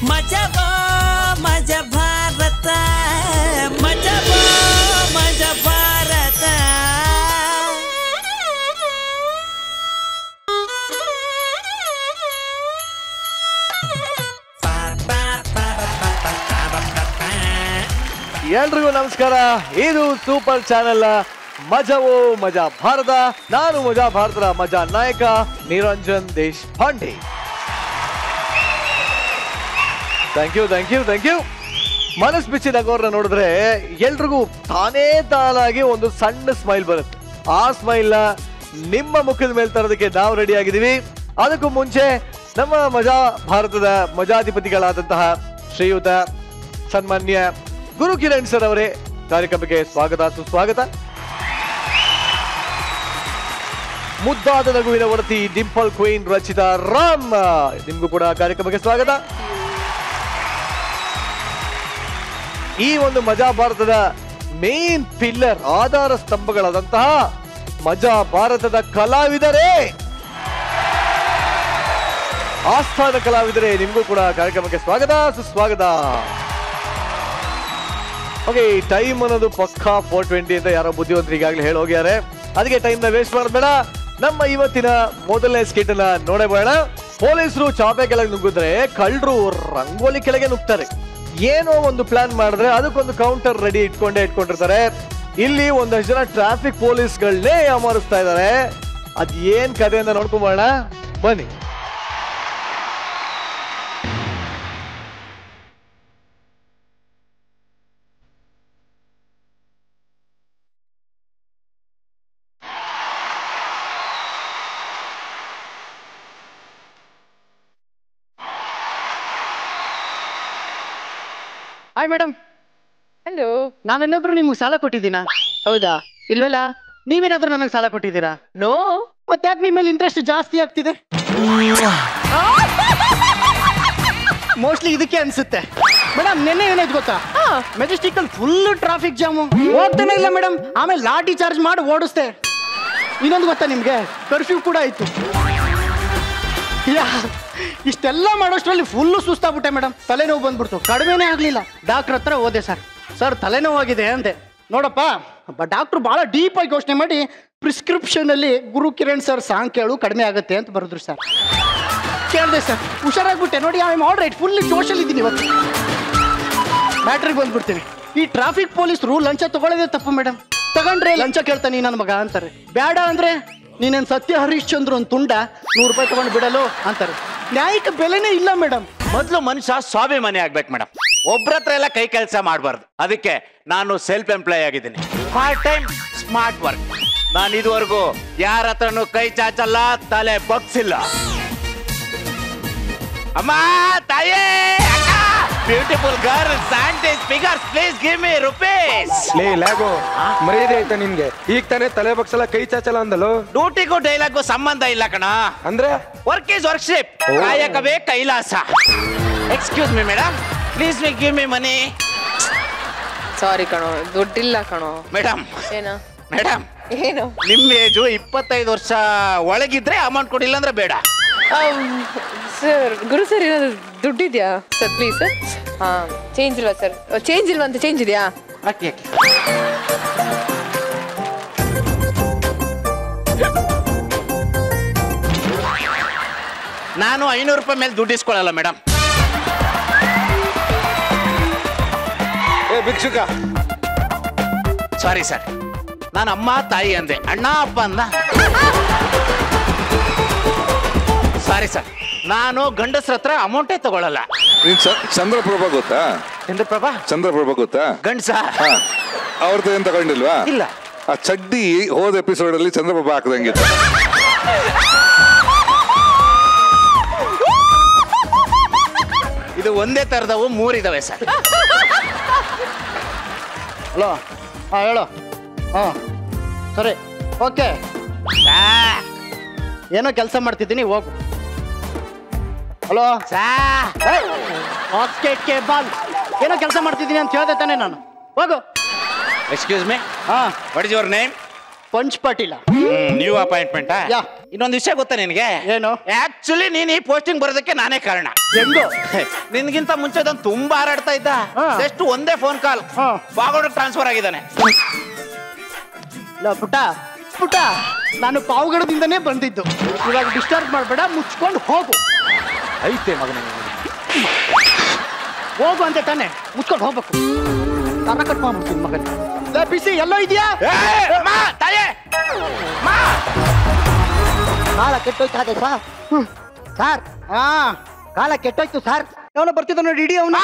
ಮಜಬೋ ಮಜ ಭಾರತ ಮಜಬೋ ಮಜ ಭಾರತ. ಎಲ್ರಿಗೂ ನಮಸ್ಕಾರ. ಇದು ಸೂಪರ್ ಚಾನೆಲ್ ಮಜವೋ ಮಜಾ ಭಾರತ. ನಾನು ಮಜಾ ಭಾರತದ ಮಜಾ ನಾಯಕ ನಿರಂಜನ್ ದೇಶಪಾಂಡೆ. Thank you. ಮನಸ್ ಬಿಚ್ಚಿದಾಗವ್ರನ್ನ ನೋಡಿದ್ರೆ ಎಲ್ರಿಗೂ ತಾನೇ ತಾನಾಗಿ ಒಂದು ಸಣ್ಣ ಸ್ಮೈಲ್ ಬರುತ್ತೆ. ಆ ಸ್ಮೈಲ್ ನಿಮ್ಮ ಮುಖದ ಮೇಲೆ ತರೋದಕ್ಕೆ ನಾವು ರೆಡಿ ಆಗಿದ್ದೀವಿ. ಅದಕ್ಕೂ ಮುಂಚೆ ನಮ್ಮ ಮಜಾ ಭಾರತದ ಮಜಾಧಿಪತಿಗಳಾದಂತಹ ಶ್ರೀಯುತ ಸನ್ಮಾನ್ಯ ಗುರು ಕಿರಣ್ ಸರ್ ಅವರೇ ಕಾರ್ಯಕ್ರಮಕ್ಕೆ ಸ್ವಾಗತ ಸುಸ್ವಾಗತ. ಮುದ್ದಾದ ನಗುವಿನ ಒಡತಿ ಡಿಂಪಲ್ ಕ್ವೀನ್ ರಚಿತಾ ರಾಮ್, ನಿಮ್ಗೂ ಕೂಡ ಕಾರ್ಯಕ್ರಮಕ್ಕೆ ಸ್ವಾಗತ. ಈ ಒಂದು ಮಜಾ ಭಾರತದ ಮೇನ್ ಪಿಲ್ಲರ್ ಆಧಾರ ಸ್ತಂಭಗಳಾದಂತಹ ಮಜಾ ಭಾರತದ ಕಲಾವಿದರೇ, ಆಸ್ಥಾನ ಕಲಾವಿದರೇ, ನಿಮ್ಗೂ ಕೂಡ ಕಾರ್ಯಕ್ರಮಕ್ಕೆ ಸ್ವಾಗತ ಸುಸ್ವಾಗತ. ಓಕೆ, ಟೈಮ್ ಅನ್ನೋದು ಪಕ್ಕಾ 4:20 ಅಂತ ಯಾರೋ ಬುದ್ಧಿವಂತರು ಈಗಾಗಲೇ ಹೇಳಿ ಹೋಗ್ಯಾರೆ. ಅದಕ್ಕೆ ಟೈಮ್ ನ ವೇಸ್ಟ್ ಮಾಡಬೇಡ. ನಮ್ಮ ಇವತ್ತಿನ ಮೊದಲನೇ ಸ್ಕಿಟ್ ನ ನೋಡೇ ಬೇಡ. ಪೊಲೀಸರು ಚಾಪೆ ಕೆಳಗೆ ನುಗ್ಗಿದ್ರೆ ಕಳ್ಳರು ರಂಗೋಲಿ ಕೆಳಗೆ ನುಗ್ತಾರೆ. ಏನೋ ಒಂದು ಪ್ಲಾನ್ ಮಾಡಿದ್ರೆ ಅದಕ್ಕೊಂದು ಕೌಂಟರ್ ರೆಡಿ ಇಟ್ಕೊಂಡಿರ್ತಾರೆ. ಇಲ್ಲಿ ಒಂದಷ್ಟು ಜನ ಟ್ರಾಫಿಕ್ ಪೊಲೀಸ್ಗಳನ್ನೇ ಅಮರಿಸ್ತಾ ಇದ್ದಾರೆ. ಅದ್ ಏನ್ ಕಥೆ ಅಂತ ನೋಡ್ಕೊಂಬೋಣ ಬನ್ನಿ. Hi madam. ಹಲೋ. ನಾನೇನಾದ್ರೂ ನಿಮ್ಗೆ ಸಾಲ ಕೊಟ್ಟಿದ್ದೀನಾ? ಹೌದಾ? ಇಲ್ವಲ್ಲ. ನೀವೇನಾದ್ರೂ ನನಗೆ ಸಾಲ ಕೊಟ್ಟಿದ್ದೀರಾ? ನೋ. ಮತ್ತೆ ಯಾಕೆ ನಿಮ್ಮ ಮೇಲೆ ಇಂಟ್ರೆಸ್ಟ್ ಜಾಸ್ತಿ ಆಗ್ತಿದೆ? ಮೋಸ್ಟ್ಲಿ ಇದಕ್ಕೆ ಅನ್ಸುತ್ತೆ. ಮೇಡಮ್ ನೆನ್ನೆ ಏನಾಯ್ತು ಗೊತ್ತಾ? ಮೆಜೆಸ್ಟಿಕ್ ಅಲ್ಲಿ ಫುಲ್ ಟ್ರಾಫಿಕ್ ಜಾಮು, ಹೋಗ್ತಾನೆ ಇಲ್ಲ ಮೇಡಮ್. ಆಮೇಲೆ ಲಾಠಿ ಚಾರ್ಜ್ ಮಾಡಿ ಓಡಿಸ್ತೆ. ಇನ್ನೊಂದು ಗೊತ್ತಾ ನಿಮ್ಗೆ? ಕರ್ಫ್ಯೂ ಕೂಡ ಆಯ್ತು. ಇಷ್ಟೆಲ್ಲ ಮಾಡೋಷ್ಟರಲ್ಲಿ ಫುಲ್ಲು ಸುಸ್ತಾಗ್ಬಿಟ್ಟೆ ಮೇಡಮ್. ತಲೆನೋವು ಬಂದ್ಬಿಡ್ತು, ಕಡಿಮೆನೇ ಆಗ್ಲಿಲ್ಲ. ಡಾಕ್ಟರ್ ಹತ್ರ ಹೋದೆ. ಸರ್ ತಲೆನೋವಾಗಿದೆ ಅಂದೆ. ನೋಡಪ್ಪ, ಡಾಕ್ಟ್ರು ಬಹಳ ಡೀಪ್ ಆಗಿ ಯೋಚನೆ ಮಾಡಿ ಪ್ರಿಸ್ಕ್ರಿಪ್ಷನ್ ಅಲ್ಲಿ ಗುರು ಕಿರಣ್ ಸರ್ ಸಾಂಗ್ ಕೇಳು ಕಡಿಮೆ ಆಗುತ್ತೆ ಅಂತ ಬರೆದ್ರು ಸರ್. ಕೇಳಿದೆ ಸರ್, ಹುಷಾರಾಗ್ಬಿಟ್ಟೆ. ನೋಡಿ, I am all right, full social ಇದ್ದೀನಿ ಇವತ್ತು. ಮ್ಯಾಟ್ರಿಗೆ ಬಂದ್ಬಿಡ್ತೀನಿ. ಈ ಟ್ರಾಫಿಕ್ ಪೊಲೀಸರು ಲಂಚ ತಗೊಳ್ಳೋದೇ ತಪ್ಪು ಮೇಡಮ್. ತಗೊಂಡ್ರೆ ಲಂಚ ಕೇಳ್ತಾನೆ ನನ್ನ ಮಗ ಅಂತಾರೆ. ಬೇಡ ಅಂದ್ರೆ ನೀನೇನು ಸತ್ಯ ಹರಿಶ್ಚಂದ್ರ ಒಂದು ತುಂಡ 100 ರೂಪಾಯಿ ತಗೊಂಡು ಬಿಡಲು ಅಂತಾರೆ. ನ್ಯಾಯಕ್ಕೆ ಬೆಲೆನೇ ಇಲ್ಲ ಮೇಡಮ್. ಮೊದಲು ಮನುಷ್ಯ ಸ್ವಾಭಿಮಾನಿ ಆಗ್ಬೇಕು ಮೇಡಮ್. ಒಬ್ರ ಹತ್ರ ಎಲ್ಲ ಕೈ ಕೆಲಸ ಮಾಡಬಾರ್ದು. ಅದಕ್ಕೆ ನಾನು ಸೆಲ್ಫ್ ಎಂಪ್ಲಾಯ್ ಆಗಿದ್ದೀನಿ. Part time smart work. ನಾನು ಇದುವರೆಗೂ ಯಾರ ಹತ್ರನೂ ಕೈ ಚಾಚಲ್ಲ, ತಲೆ ಬಗ್ಸಿಲ್ಲ. ಅಮ್ಮ, ತಾಯೇ, ಬ್ಯೂಟಿಫುಲ್ ಗರ್ಲ್ಸ್, ಸ್ಯಾಂಡೇಜ್ figures, please give me rupees. ಲೇ ಲ್ಯಾಗೋ, ಮರ್ಯಾದೆ ಆಯ್ತಾ ನಿನ್ಗೆ? ಈಗ ತಾನೇ ತಲೆ ಬಗ್ಸಲ್ಲ ಕೈ ಚಾಚಲ್ಲ ಅಂದಲು. ಡ್ಯೂಟಿಗೂ ಡೈಲಾಗು ಸಂಬಂಧ ಇಲ್ಲ ಕಣ. ಅಂದ್ರೆ ವರ್ಕ್ ಈಸ್ ವರ್ಕ್ಶಿಪ್, ಕಾಯಕವೇ ಕೈಲಾಸ. Excuse me madam, please give me money. Sorry ಕಣೋ, ದುಡ್ಡಿಲ್ಲ ಕಣೋ. ಮೇಡಮ್ ಏನೋ ಮೇಡಮ್, ಏನು? ನಿಮ್ಮ ಏಜು 25 ವರ್ಷ ಒಳಗಿದ್ರೆ ಅಮೌಂಟ್ ಕೊಡಿಲ್ಲ ಅಂದ್ರೆ ಬೇಡ. ಸರ್, ಗುರು ಸರ್ ಏನಾದ್ರು ದುಡ್ಡಿದ್ಯಾ ಸರ್? Please sir. ಹಾಂ, ಚೇಂಜ್ ಇಲ್ವಾ ಸರ್? ಚೇಂಜ್ ಇಲ್ವಾ ಅಂತ? ಚೇಂಜ್ ಇದೆಯಾ? ಯಾಕೆ ನಾನು 500 ರೂಪಾಯಿ ಮೇಲೆ ದುಡ್ಡು ಇಸ್ಕೊಳ್ಳಲ್ಲ ಮೇಡಮ್. ಏ ಭಿಕ್ಷುಕ, ಸಾರಿ ಸರ್, ನಾನು ಅಮ್ಮ ತಾಯಿ ಅಂದೆ, ಅಣ್ಣ ಅಪ್ಪ ಅಂದ. ಸಾರಿ ಸರ್, ನಾನು ಗಂಡಸ್ರ ಹತ್ರ ಅಮೌಂಟೇ ತಗೊಳ್ಳಲ್ಲ. ಚಂದ್ರಪ್ರಭಾ ಗೊತ್ತಾ? ಚಂದ್ರಪ್ರಭಾ ಗೊತ್ತಾ? ಗಂಡಸ ಅವ್ರದ್ದು ಏನ್ ತಗೊಂಡಿಲ್ವಾ? ಇಲ್ಲ. ಆ ಚಡ್ಡಿ ಹೋದ ಎಪಿಸೋಡ್ ಅಲ್ಲಿ ಚಂದ್ರಪ್ರಭಾ ಹಾಕದಂಗಿತ್ತು. ಇದು ಒಂದೇ ತರದವು 3 ಇದಾವೆ ಸರ್. ಹಲೋ, ಹಾಂ ಹೇಳು. ಹಾಂ ಸರಿ, ಓಕೆ. ಏನೋ ಕೆಲಸ ಮಾಡ್ತಿದ್ದೀನಿ, ಹೋಗು. ಹಲೋ ಬಾಸ್ಕೆಟ್ಗೆ ಬಾಲ್. ಏನೋ ಕೆಲಸ ಮಾಡ್ತಿದ್ದೀನಿ ಅಂತ ಹೇಳ್ದೆ ತಾನೆ ನಾನು. ಹೋಗು. ಎಕ್ಸ್ಕ್ಯೂಸ್ ಮೀ, ಹಾಂ, what is your name? Punch Patil. New ಅಪಾಯಿಂಟ್ಮೆಂಟಾ? ಯಾ. ಇನ್ನೊಂದು ವಿಷಯ ಗೊತ್ತಾ ನಿನಗೆ? ಏನು? ಆಕ್ಚುಲಿ ನೀನ್ ಈ ಪೋಸ್ಟಿಂಗ್ ಬರೋದಕ್ಕೆ ನಾನೇ ಕಾರಣ. ಹೆಂಗೋ? ನಿನ್ಗಿಂತ ಮುಂಚೆ ತುಂಬಾ ಹಾರಾಡ್ತಾ ಇದ್ದ. ಜಸ್ಟ್ ಒಂದೇ ಫೋನ್ ಕಾಲ್ ಬಾಗೋಡ್ ಟ್ರಾನ್ಸ್ಫರ್ ಆಗಿದ್ದಾನೆ. ಪುಟ ಪುಟ, ನಾನು ಪಾವಗಡದಿಂದನೇ ಬಂದಿದ್ದು. ಇವಾಗ ಡಿಸ್ಟರ್ಬ್ ಮಾಡಬೇಡ, ಮುಚ್ಕೊಂಡು ಹೋಗು. ಐತೆ ಮಗನ ಹೋಗು ಅಂತ ತಾನೆ, ಮುಚ್ಕೊಂಡು ಹೋಗ್ಬೇಕು. ಕರ ಕಟ್ ಮಾಡ್ಬಿಡ್ತೀನಿ ಮಗನ. ಬಿಸಿ ಎಲ್ಲೋ ಇದೆಯಾ? ಕಾಲ ಕೆಟ್ಟೋಯ್ತು ಅದೇ ಸರ್. ಸರ್ ಕಾಲ ಕೆಟ್ಟೋಯ್ತು ಸರ್. ಅವನು ಬರ್ತಿದ್ದ ನೋಡಿ, ಇಡೀ ಅವನು.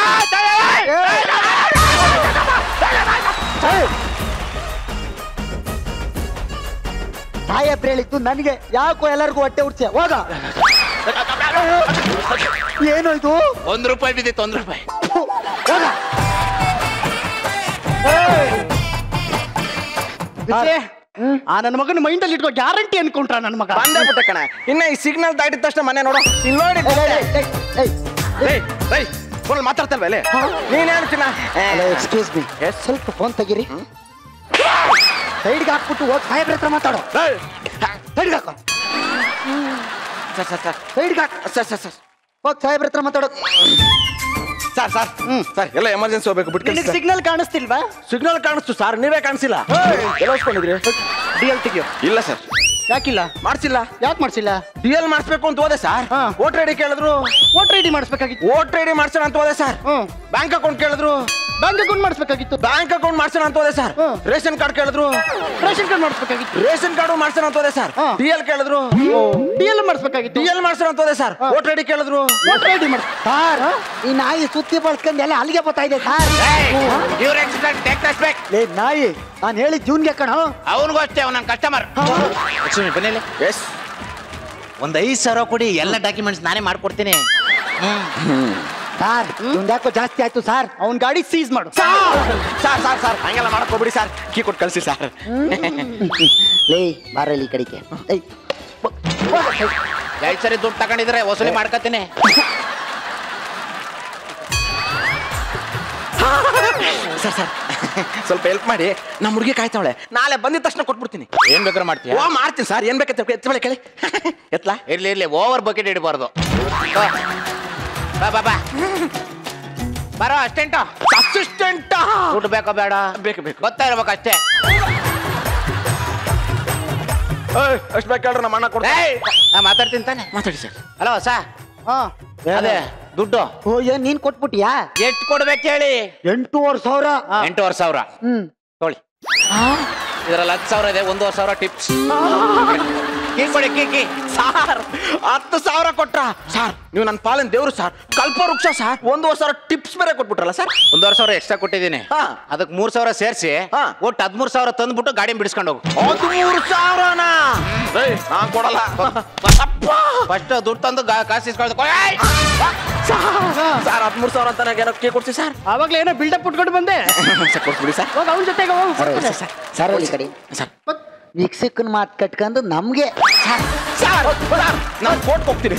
ಸಾಹೇಬ್ರು ಹೇಳಿದ್ದು ನನಗೆ, ಯಾಕೋ ಎಲ್ಲರಿಗೂ ಹೊಟ್ಟೆ ಉಡ್ಸಿಯ. ಹೋಗ. ಏನು ಇದು? ₹1 ಬಿದ್ದಿತ್ತು, ₹1. ಹೋಗ. ಆ ನನ್ನ ಮಗನ ಮೈಂಡ್ ಅಲ್ಲಿ ಇಟ್ಕೋ, ಗ್ಯಾರಂಟಿ ಅನ್ಕೊಂಡ್ರ ನನ್ನ ಮಗ. ಬಂದೇ ಬಿಟ್ಟೆ ಕಣ. ಇನ್ನ ಈ ಸಿಗ್ನಲ್ ದಾಟಿದ ತಕ್ಷಣ ಮನೆ ನೋಡು, ಇಲ್ಲಿ ನೋಡಿ ಫೋನ್ ಮಾತಾಡ್ತಲ್ವ ಇಲ್ಲಿ? ನೀನ್ ಹೇಳ್ತೀನ. ಎಕ್ಸ್ಕ್ಯೂಸ್ ಮಿ, ಸ್ವಲ್ಪ ಫೋನ್ ತೆಗೀರಿ. ಸೈಡ್ಗೆ ಹಾಕ್ಬಿಟ್ಟು ಹೋಗಿ ಸಾಹೇಬ್ರ ಹತ್ರ ಮಾತಾಡೋ. ಸೈಡ್ಗೆ ಹಾಕೋ. ಸೈಡ್ಗೆ ಹಾಕ. ಹೋಗಿ ಸಾಹೇಬ್ರ ಹತ್ರ ಮಾತಾಡೋ. ಸರ್ ಸರ್ ಸರ್ ಎಲ್ಲ ಎಮರ್ಜೆನ್ಸಿ ಹೋಗ್ಬೇಕು. ಬಿಟ್ಟು ಸಿಗ್ನಲ್ ಕಾಣಿಸ್ತಿಲ್ವಾ? ಸಿಗ್ನಲ್ ಕಾಣಿಸ್ತು ಸರ್, ನೀವೇ ಕಾಣಿಸಿಲ್ಲ. ಎಲ್ಲ ಹೋಗ್ಕೊಂಡಿದ್ರಿ? DL ತೆಗಿಯೋ. ಇಲ್ಲ ಸರ್. ಯಾಕಿಲ್ಲ? ಮಾಡ್ಸಿಲ್ಲ. ಯಾಕೆ ಮಾಡ್ಸಿಲ್ಲ? DL ಮಾಡಿಸ್ಬೇಕು ಅಂತ ಹೋದೆ ಸರ್. ವೋಟರ್ ಐಡಿ ಕೇಳಿದ್ರು. ವೋಟರ್ ಐಡಿ ಮಾಡಿಸ್ಬೇಕಾಗಿತ್ತು. ವೋಟರ್ ಐಡಿ ಮಾಡ್ಸೋಣ ಅಂತ ಹೋದೆ ಸರ್. ಬ್ಯಾಂಕ್ ಅಕೌಂಟ್ ಕೇಳಿದ್ರು. ಬ್ಯಾಂಕ್ ಅಕೌಂಟ್ ಮಾಡಿಸ್ಬೇಕಾಗಿತ್ತು. ಬ್ಯಾಂಕ್ ಅಕೌಂಟ್ ಮಾಡ್ಸೋಣ ಅಂತ ಹೋದೆ ಸರ್. ರೇಷನ್ ಕಾರ್ಡ್ ಕೇಳಿದ್ರು. ರೇಷನ್ ಕಾರ್ಡ್ ಮಾಡಿಸ್ಬೇಕಾಗಿತ್ತು. ರೇಷನ್ ಕಾರ್ಡ್ ಮಾಡ್ಸೋಣ ಅಂತ ಹೋದೆ ಸರ್. DL ಕೇಳಿದ್ರು. DL ಮಾಡಿಸ್ಬೇಕಾಗಿತ್ತು. DL ಮಾಡ್ಸೋಣ ಅಂತ ಹೋದೆ ಸರ್. ವೋಟರ್ ಐಡಿ ಕೇಳಿದ್ರು. ವೋಟರ್ ಐಡಿ ಮಾಡಿ. ಸರ್ ಈ ನಾಯಿ ಸುತ್ತಿ ಬಳಸ್ಕೊಂಡು ಎಲ್ಲ ಅಲ್ಲಿಗೆ ಬರ್ತಾ ಇದೆ ಸರ್. ಲೇ ನಾಯಿ, ನಾನು ಹೇಳಿದ ಜೂನ್ಗೆ ಕಣ. ಅವನಿಗೂ ಅಷ್ಟೇ, ಅವ್ನ ಕಸ್ಟಮರ್. ಲಕ್ಷ್ಮಿ ಬನ್ನಿ. ಎಸ್. ಒಂದ್ 5,000 ಕೊಡಿ, ಎಲ್ಲ ಡಾಕ್ಯುಮೆಂಟ್ಸ್ ನಾನೇ ಮಾಡ್ಕೊಡ್ತೀನಿ. ಸರ್ ಯಾಕೋ ಜಾಸ್ತಿ ಆಯ್ತು ಸರ್. ಅವ್ನ ಗಾಡಿ ಸೀಸ್ ಮಾಡು. ಸರ್ ಸರ್ ಸರ್ ಹಂಗೆಲ್ಲ ಮಾಡಕ್ ಹೋಗ್ಬಿಡಿ ಸರ್. ಕೀ ಕೊಟ್ಟು ಕಳ್ಸಿ ಸರ್. ಲೇ ಬಾರಲ್ಲಿ ಈ ಕಡೆಗೆ. 2 ಸರಿ ದುಡ್ಡು ತಗೊಂಡಿದ್ರೆ ವಸೂಲಿ ಮಾಡ್ಕೊತೀನಿ. ಸರ್ ಸರ್ ಸ್ವಲ್ಪ ಹೆಲ್ಪ್ ಮಾಡಿ, ನಮ್ಮ ಹುಡುಗಿ ಕಾಯ್ತಾವಳೆ. ನಾಳೆ ಬಂದಿದ ತಕ್ಷಣ ಕೊಟ್ಬಿಡ್ತೀನಿ. ಏನ್ ಬೇಕಾದ್ರೆ ಮಾಡ್ತೀಯ? ಓ ಮಾಡ್ತೀನಿ ಸರ್. ಏನ್ ಬೇಕಂತ ಎತ್ತಬಳೆ ಕೇಳಿ. ಎತ್ಲಾ? ಇರ್ಲಿ ಓವರ್ ಬಕೆಟ್ ಇಡಬಾರ್ದು. ಬಾ ಬಾ ಬಾ ಬರೋ. ಅಸಿಸ್ಟೆಂಟ್ ದುಡ್ಡು ಬೇಕಾ ಬೇಡ? ಬೇಕು ಬೇಕು. ಗೊತ್ತಾ ಇರ್ಬೇಕು ಅಷ್ಟೇ. ಅಷ್ಟು ಬೇಕು ಹೇಳ್ರಿ, ನಮ್ಮ ಅಣ್ಣ ಕೊಡ್ತೀನಿ. ನಾ ಮಾತಾಡ್ತೀನಿ ತಾನೆ. ಮಾತಾಡಿ ಸರ್. ಹಲೋ ಸಾ. ಅದೇ ದುಡ್ಡು ಓ ಏನ್ ನೀನ್ ಕೊಟ್ಬಿಟ್ಟಿಯಾ? ಎಷ್ಟು ಕೊಡ್ಬೇಕು ಹೇಳಿ? 8,500. 8,500 ತೊಳಿ. ಇದ್ರಲ್ಲಿ 10,000 ಇದೆ, 1,500 ಟಿಪ್ಸ್. ಕೀ ಕೊಡಿ, ಕೀ. ಸರ್ 10,000 ಕೊಟ್ರ ಸರ್? ನೀವು ನನ್ನ ಪಾಲಿನ ದೇವ್ರು ಸರ್, ಕಲ್ಪ ವೃಕ್ಷ ಸರ್. 1,500 ಟಿಪ್ಸ್ ಬೇರೆ ಕೊಟ್ಬಿಟ್ರಲ್ಲ ಸರ್. 1,500 ಎಕ್ಸ್ಟ್ರಾ ಕೊಟ್ಟಿದ್ದೀನಿ. ಅದಕ್ಕೆ 3,000 ಸೇರಿಸಿ ಒಟ್ಟು 13,000 ತಂದ್ಬಿಟ್ಟು ಗಾಡಿ ಬಿಡಿಸ್ಕೊಂಡು ಹೋಗು. 13,000ನಾ? ನಾನ್ ಕೊಡಲ್ಲ. ಫಸ್ಟ್ ದುಡ್ಡು ತಂದು ಕಾಸು ಇಸ್ಕೊಳ್ದು. ಸರ್ 13,000 ಅಂತ ನನಗೆ ಏನೋ ಕೇ ಕೊಡ್ಸಿ ಸರ್. ಆವಾಗಲೇ ಏನೋ ಬಿಲ್ಡಪ್ ಉಟ್ಕೊಂಡು ಬಂದೆ. ಕೊಡ್ಬಿಡಿ ಸರ್. ಹೋಗ ಅವನ ಜೊತೆಗೆ ಹೋಗು. ಸರ್ ಈ ಕಡೆ ಸರ್. ವೀಕ್ಷಕನ ಮಾತು ಕಟ್ಕೊಂಡು ನಮ್ಗೆ ನಾನು ಕೋರ್ಟ್ ಹೋಗ್ತೀನಿ.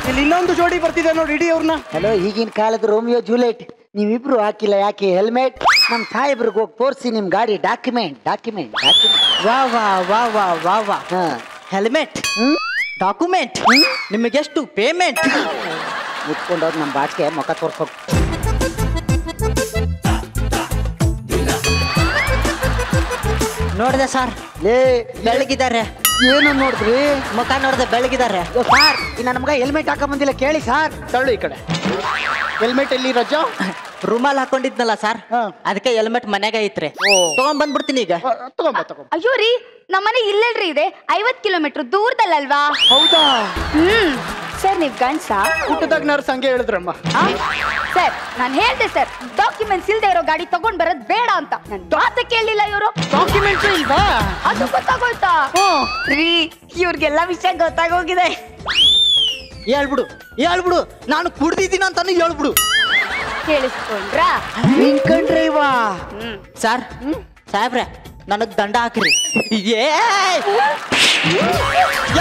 ಇಲ್ಲಿ ಇನ್ನೊಂದು ಜೋಡಿ ಬರ್ತಿದೆ ನೋಡಿ, ಇಡೀ ಅವ್ರನ್ನ. ಹಲೋ, ಈಗಿನ ಕಾಲದ ರೋಮಿಯೋ ಜೂಲಿಯಟ್ ನೀವಿಬ್ರು ಹಾಕಿಲ್ಲ ಯಾಕೆ ಹೆಲ್ಮೆಟ್? ನಮ್ಮ ಸಾಹೇಬ್ರಿಗೆ ಹೋಗಿ ತೋರಿಸಿ ನಿಮ್ ಗಾಡಿ ಡಾಕ್ಯುಮೆಂಟ್. ವಾ ವಾ ವಾ ವಾ ವಾ ವಾ. ಹೆಲ್ಮೆಟ್, ಡಾಕ್ಯುಮೆಂಟ್, ನಿಮಗೆಷ್ಟು ಪೇಮೆಂಟ್? ಮುಟ್ಕೊಂಡೋಗಿ ನಮ್ಮ ಬಾಟ್ಗೆ ಮುಖ ತೋರ್ಸೋದು. ನೋಡಿದೆ ಸರ್, ಬೆಳಗಿದ್ದಾರೆ. ಏನು ನೋಡಿದ್ರಿ? ಮುಖ ನೋಡಿದೆ, ಬೆಳಗಿದ್ದಾರೆ. ಸರ್ ನನ್ನ ಮಗ ಹೆಲ್ಮೆಟ್ ಹಾಕ ಬಂದಿಲ್ಲ, ಕೇಳಿ ಸರ್. ತಳ್ಳು ಈ ಕಡೆ. ಹೆಲ್ಮೆಟ್ ಎಲ್ಲಿ ರಜಾ? ರೂಮಲ್ಲಿ ಹಾಕೊಂಡಿದ್ನಲ್ಲ ಸರ್, ಅದಕ್ಕೆ ಹೆಲ್ಮೆಟ್ ಮನೆಗೆ ಐತ್ರಿ. ತಗೊಂಡ್ ಬಂದ್ಬಿಡ್ತೀನಿ ಈಗ. ತಗೊಂಬ. ಅಯ್ಯೋ ರೀ, ನಮ್ಮನೆ ಇಲ್ಲೆಲ್ರಿ ಇದೆ, 50 ಕಿಲೋಮೀಟರ್ ದೂರದಲ್ಲಲ್ವಾ? ಹೌದಾ? ಸರ್ ನೀವ್ ಗಂಡ್ಸಾ? ಹುಟ್ಟದಾಗ ನರ್ಸ್ ಹಂಗೆ ಹೇಳಿದ್ರಮ್ಮ. ಸರ್ ನಾನು ಹೇಳ್ದೆ ಸರ್, ಡಾಕ್ಯುಮೆಂಟ್ಸ್ ಇಲ್ದೇ ಇರೋ ಗಾಡಿ ತಗೊಂಡ್ ಬರೋದ್ ಬೇಡ ಅಂತ. ನನ್ ಮಾತೆ ಕೇಳಲಿಲ್ಲ ಇವರು. ಡಾಕ್ಯುಮೆಂಟ್ಸ್ ಇಲ್ವಾ? ಅದು ಗೊತ್ತಾಗೋಯ್ತಾ? ರೀ ಇವ್ರಿಗೆಲ್ಲ ವಿಷಯ ಗೊತ್ತಾಗೋಗಿದೆ. ಹೇಳ್ಬಿಡು, ನಾನು ಕುಡ್ದಿದ್ದೀನಿ ಅಂತಾನು ಹೇಳ್ಬಿಡು. ಕೇಳಿಸ್ಕೊಂಡ್ರಾ? ಸರ್ ಸಾಹೇಬ್ರೆ, ನನಗ್ ದಂಡ ಹಾಕ್ರಿ.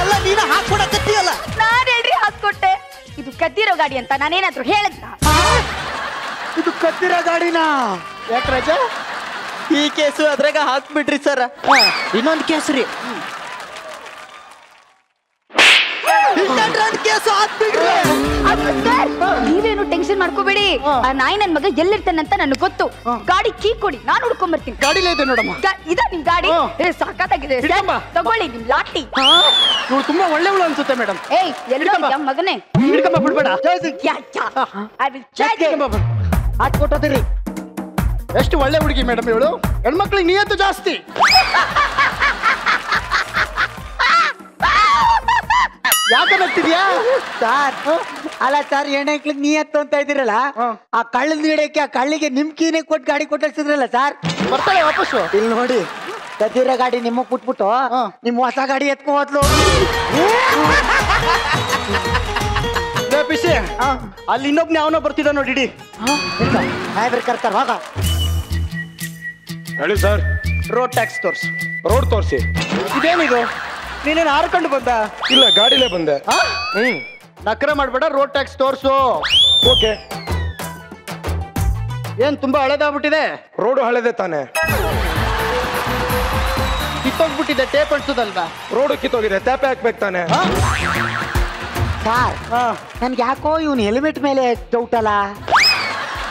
ಎಲ್ಲ ನೀನು ಹಾಕೊಡಕತ್ತೀಯಲ್ಲ. ನಾನ್ ಹೇಳ್ರಿ ಹಾಕೊಟ್ಟೆ. ಇದು ಕದ್ದಿರೋ ಗಾಡಿ ಅಂತ ನಾನೇನಾದ್ರೂ ಹೇಳದ್ನ? ಇದು ಕದ್ದಿರೋ ಗಾಡಿನಾ? ಯಾಕೆ ರಜಾ? ಈ ಕೇಸು ಅದ್ರಾಗ ಹಾಕ್ಬಿಟ್ರಿ ಸರ್. ಇನ್ನೊಂದು ಕೇಸ್ ರೀ, ಕೇಸು ಹಾಕ್ಬಿಡ್ರಿ. ನೀವೇನು ಟೆನ್ಷನ್ ಮಾಡ್ಕೋಬೇಡಿ. ಆ ನಾಯಿ ನನ್ ಮಗ ಎಲ್ಲಿರ್ತಾನಂತ ನನಗೆ ಗೊತ್ತು. ಗಾಡಿ ಕೀ ಕೊಡಿ, ನಾನು ಹುಡ್ಕೊಂಡ್ ಬರ್ತೀನಿ. ಗಾಡಿಲೇ ಇದೆ ನೋಡಮ್ಮ. ಇದ ನಿಮ್ ಗಾಡಿ? ಸಾಕಾಗಿದೆ. ತಗೊಳ್ಳಿ ನಿಮ್ ಲಾಟಿ. ನೀವು ತುಂಬಾ ಒಳ್ಳೆವಳು ಅನ್ಸುತ್ತೆ ಮೇಡಮ್. ಏಯ್ ಎಲ್ಲ ಮಗನೇ ಹಿಡ್ಕೊಂಬ ಬಿಡ್ಬೇಡ. ಹಾಕ್ಕೊಟ್ಟೋದಿರಿ. ಎಷ್ಟು ಒಳ್ಳೆ ಹುಡುಗಿ ಮೇಡಮ್ ಇವಳು. ಹೆಣ್ಮಕ್ಳಿಗೆ ನಿಯತ್ತು ಜಾಸ್ತಿ. ಯಾಕೆ ನಗ್ತಿದ್ಯಾ ಸಾರ್? ಅಲ್ಲ ಸರ್, ಹೆಣ್ಮಕ್ಳಿಗೆ ನಿಯತ್ತು ಅಂತ ಇದ್ದೀರಲ್ಲ, ಆ ಕಳ್ಳನ ಹಿಡಿಯಕ್ಕೆ ಆ ಕಳ್ಳಿಗೆ ನಿಮ್ ಕೀನೇ ಕೊಟ್ಟು ಗಾಡಿ ಕೊಟ್ಟಿಸಿದ್ರಲ್ಲ ಸರ್. ಬರ್ತಾಳೆ ವಾಪಸ್ಸು. ಇಲ್ಲಿ ನೋಡಿ, ಕದ್ದಿರೋ ಗಾಡಿ ನಿಮಗ್ ಬಿಟ್ಬಿಟ್ಟು ನಿಮ್ ಹೊಸ ಗಾಡಿ ಎತ್ಕೊ ಹೋದ್ಲು. ಪಿಸಿ ಅಲ್ಲಿ ಇನ್ನೊಬ್ನ ಯಾವನೋ ಬರ್ತಿದ್ದ ನೋಡಿ. ಇಡಿ ಸಾಹೇಬ್ರು ಕರ್ತಾರ, ಹೋಗ. ಹೇಳಿ ಸರ್. ರೋಡ್ ಟ್ಯಾಕ್ಸ್ ತೋರ್ಸು. ರೋಡ್ ತೋರಿಸಿ. ಇದೇನಿದು? ನೀನೇನು ಹಾರ್ಕೊಂಡು ಬಂದ? ಇಲ್ಲ, ಗಾಡಿಲೇ ಬಂದೆ. ನಕರ ಮಾಡ್ಬೇಡ, ರೋಡ್ ಟ್ಯಾಕ್ಸ್ ತೋರ್ಸು. ಓಕೆ. ಏನ್ ತುಂಬಾ ಹಳೆದಾಗ್ಬಿಟ್ಟಿದೆ? ರೋಡು ಹಳೆದೆ ತಾನೆ. ಕಿತ್ತೋಗ್ಬಿಟ್ಟಿದೆ, ಟೇಪ್ ಅನ್ಸುದಲ್ವಾ? ರೋಡು ಕಿತ್ತೋಗಿದೆ, ಟ್ಯಾಪೆ ಹಾಕ್ಬೇಕು ತಾನೆ. ಸಾರ್, ನನ್ಗೆ ಯಾಕೋ ಇವನ್ ಹೆಲ್ಮೆಟ್ ಮೇಲೆ ಡೌಟ್ ಅಲ್ಲ.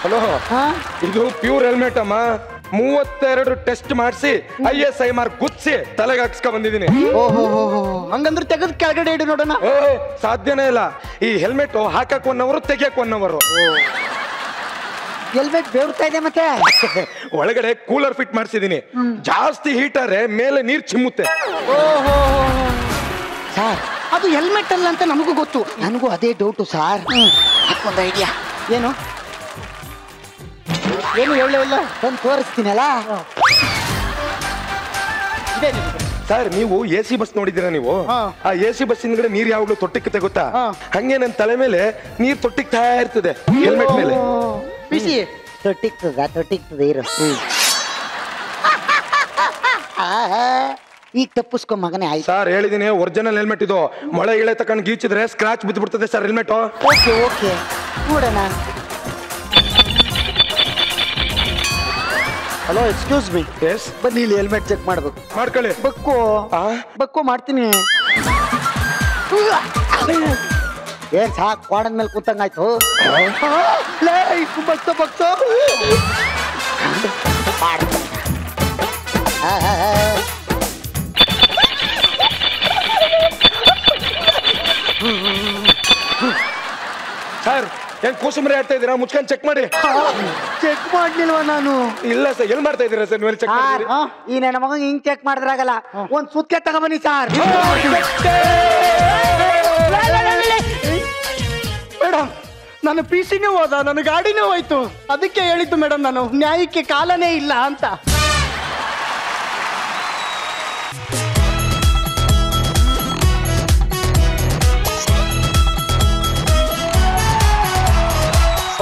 ಹಲೋ, ಇದು ಪ್ಯೂರ್ ಹೆಲ್ಮೆಟ್ ಅಮ್ಮ. 32 ಟೆಸ್ಟ್ ಮಾಡಿಸಿ ISI ಮಾರ್ಕ್ ಗುಚ್ಸಿ ತಲೆಗೆ ಹಾಕ್ಸ್ಕೊ ಬಂದಿದ್ದೀನಿ. ಓಹೋ, ಹಂಗಂದ್ರೆ ತೆಗೆದು ಕೆಳಗಡೆ ಇಡು ನೋಡೋಣ. ಸಾಧ್ಯನೇ ಇಲ್ಲ. ಈ ಹೆಲ್ಮೆಟ್ ಹಾಕಕ್ 1 ಅವರ್, ತೆಗಿಯಕ್ 1 ಅವರ್. ಹೆಲ್ಮೆಟ್ ಬೇರ್ತಾ ಇದೆ ಮತ್ತೆ. ಒಳಗಡೆ ಕೂಲರ್ ಫಿಟ್ ಮಾಡಿಸಿದೀನಿ. ಜಾಸ್ತಿ ಹೀಟರ್ ಮೇಲೆ ನೀರ್ ಚಿಮ್ಮುತ್ತೆ. ಓಹೋ ಸಾರ್, ಅದು ಹೆಲ್ಮೆಟ್ ಅಲ್ಲ ಅಂತ ನಮಗೂ ಗೊತ್ತು. ನನಗೂ ಅದೇ ಡೌಟು ಸಾರ್. ಒಂದು ಐಡಿಯಾ. ಏನು ಏನು ಹೇಳಲೇ ಇಲ್ಲ. ತಂದು ತೋರಿಸ್ತೀನಲ್ಲ. ಸರ್, ನೀವು AC ಬಸ್ ನೋಡಿದ್ದೀರಾ? ನೀವು ಆ AC ಬಸ್ ಹಿಂದ್ಗಡೆ ನೀರ್ ಯಾವಾಗ್ಲೂ ತೊಟ್ಟಿಕ್ಕತ್ತೆ ಗೊತ್ತಾ? ಹಂಗೆ ನನ್ನ ತಲೆ ಮೇಲೆ ನೀರ್ ತೊಟ್ಟಿಕ್ತಾ ಇರ್ತದೆ ಹೆಲ್ಮೆಟ್ ಮೇಲೆ. ಬಿಸಿ ತೊಟ್ಟಿಕ್ತದ ಇರು. ಈಗ ತಪ್ಪಿಸ್ಕೊ ಮಗನೇ. ಆಯ್ತು ಸರ್, ಹೇಳಿದೀನಿ ಒರಿಜಿನಲ್ ಹೆಲ್ಮೆಟ್ ಇದು. ಮೊಳೆ ಇಳೆ ತಕೊಂಡು ಗೀಚಿದ್ರೆ ಸ್ಕ್ರಾಚ್ ಬಿದ್ದು ಬಿಡ್ತದೆ ಸರ್ ಹೆಲ್ಮೆಟ್. ಓಕೆ ಓಕೆ, ನೋಡೋಣ. Hello, excuse me. ಬನ್ನಿ, ಇಲ್ಲಿ ಹೆಲ್ಮೆಟ್ ಚೆಕ್ ಮಾಡ್ಬೇಕು. ಮಾಡ್ಕೊಳ್ಳಿ. ಬಕ್ಕೋ ಮಾಡ್ತೀನಿ. ಏನ್ ಸಾಕ್, ಕ್ವಾಡನ್ ಮೇಲೆ ಕೂತಂಗಾಯ್ತು. ಬಕ್ಸೋ ಬಕ್ಸೋ. ಸರ್, ಏನ್ ಕೂಸುಮರಿ ಆಡ್ತಾ ಇದೀರಾ? ಮುಚ್ಕೊಂಡು ಚೆಕ್ ಮಾಡಿ. ಚೆಕ್ ಮಾಡ್ಲಿಲ್ವಾ ನಾನು? ಇಲ್ಲ ಸರ್, ಎಲ್ಲಿ ಮಾಡ್ತಾ ಇದೀರಾ ಸರ್? ನೀವು ಚೆಕ್ ಮಾಡಿ. ಈ ನನ್ನ ಮಗ ಹಿಂಗ್ ಚೆಕ್ ಮಾಡಿದ್ರಾಗಲ್ಲ, ಒಂದ್ ಸುತ್ತೆ ತಗೊಂಬನ್ನಿ ಸಾರ್. ಮೇಡಮ್, ನನ್ನ PCನೂ ಹೋದ, ನನ್ನ ಗಾಡಿನೂ ಹೋಯ್ತು. ಅದಕ್ಕೆ ಹೇಳಿದ್ದು ಮೇಡಮ್, ನಾನು ನ್ಯಾಯಕ್ಕೆ ಕಾಲನೇ ಇಲ್ಲ ಅಂತ.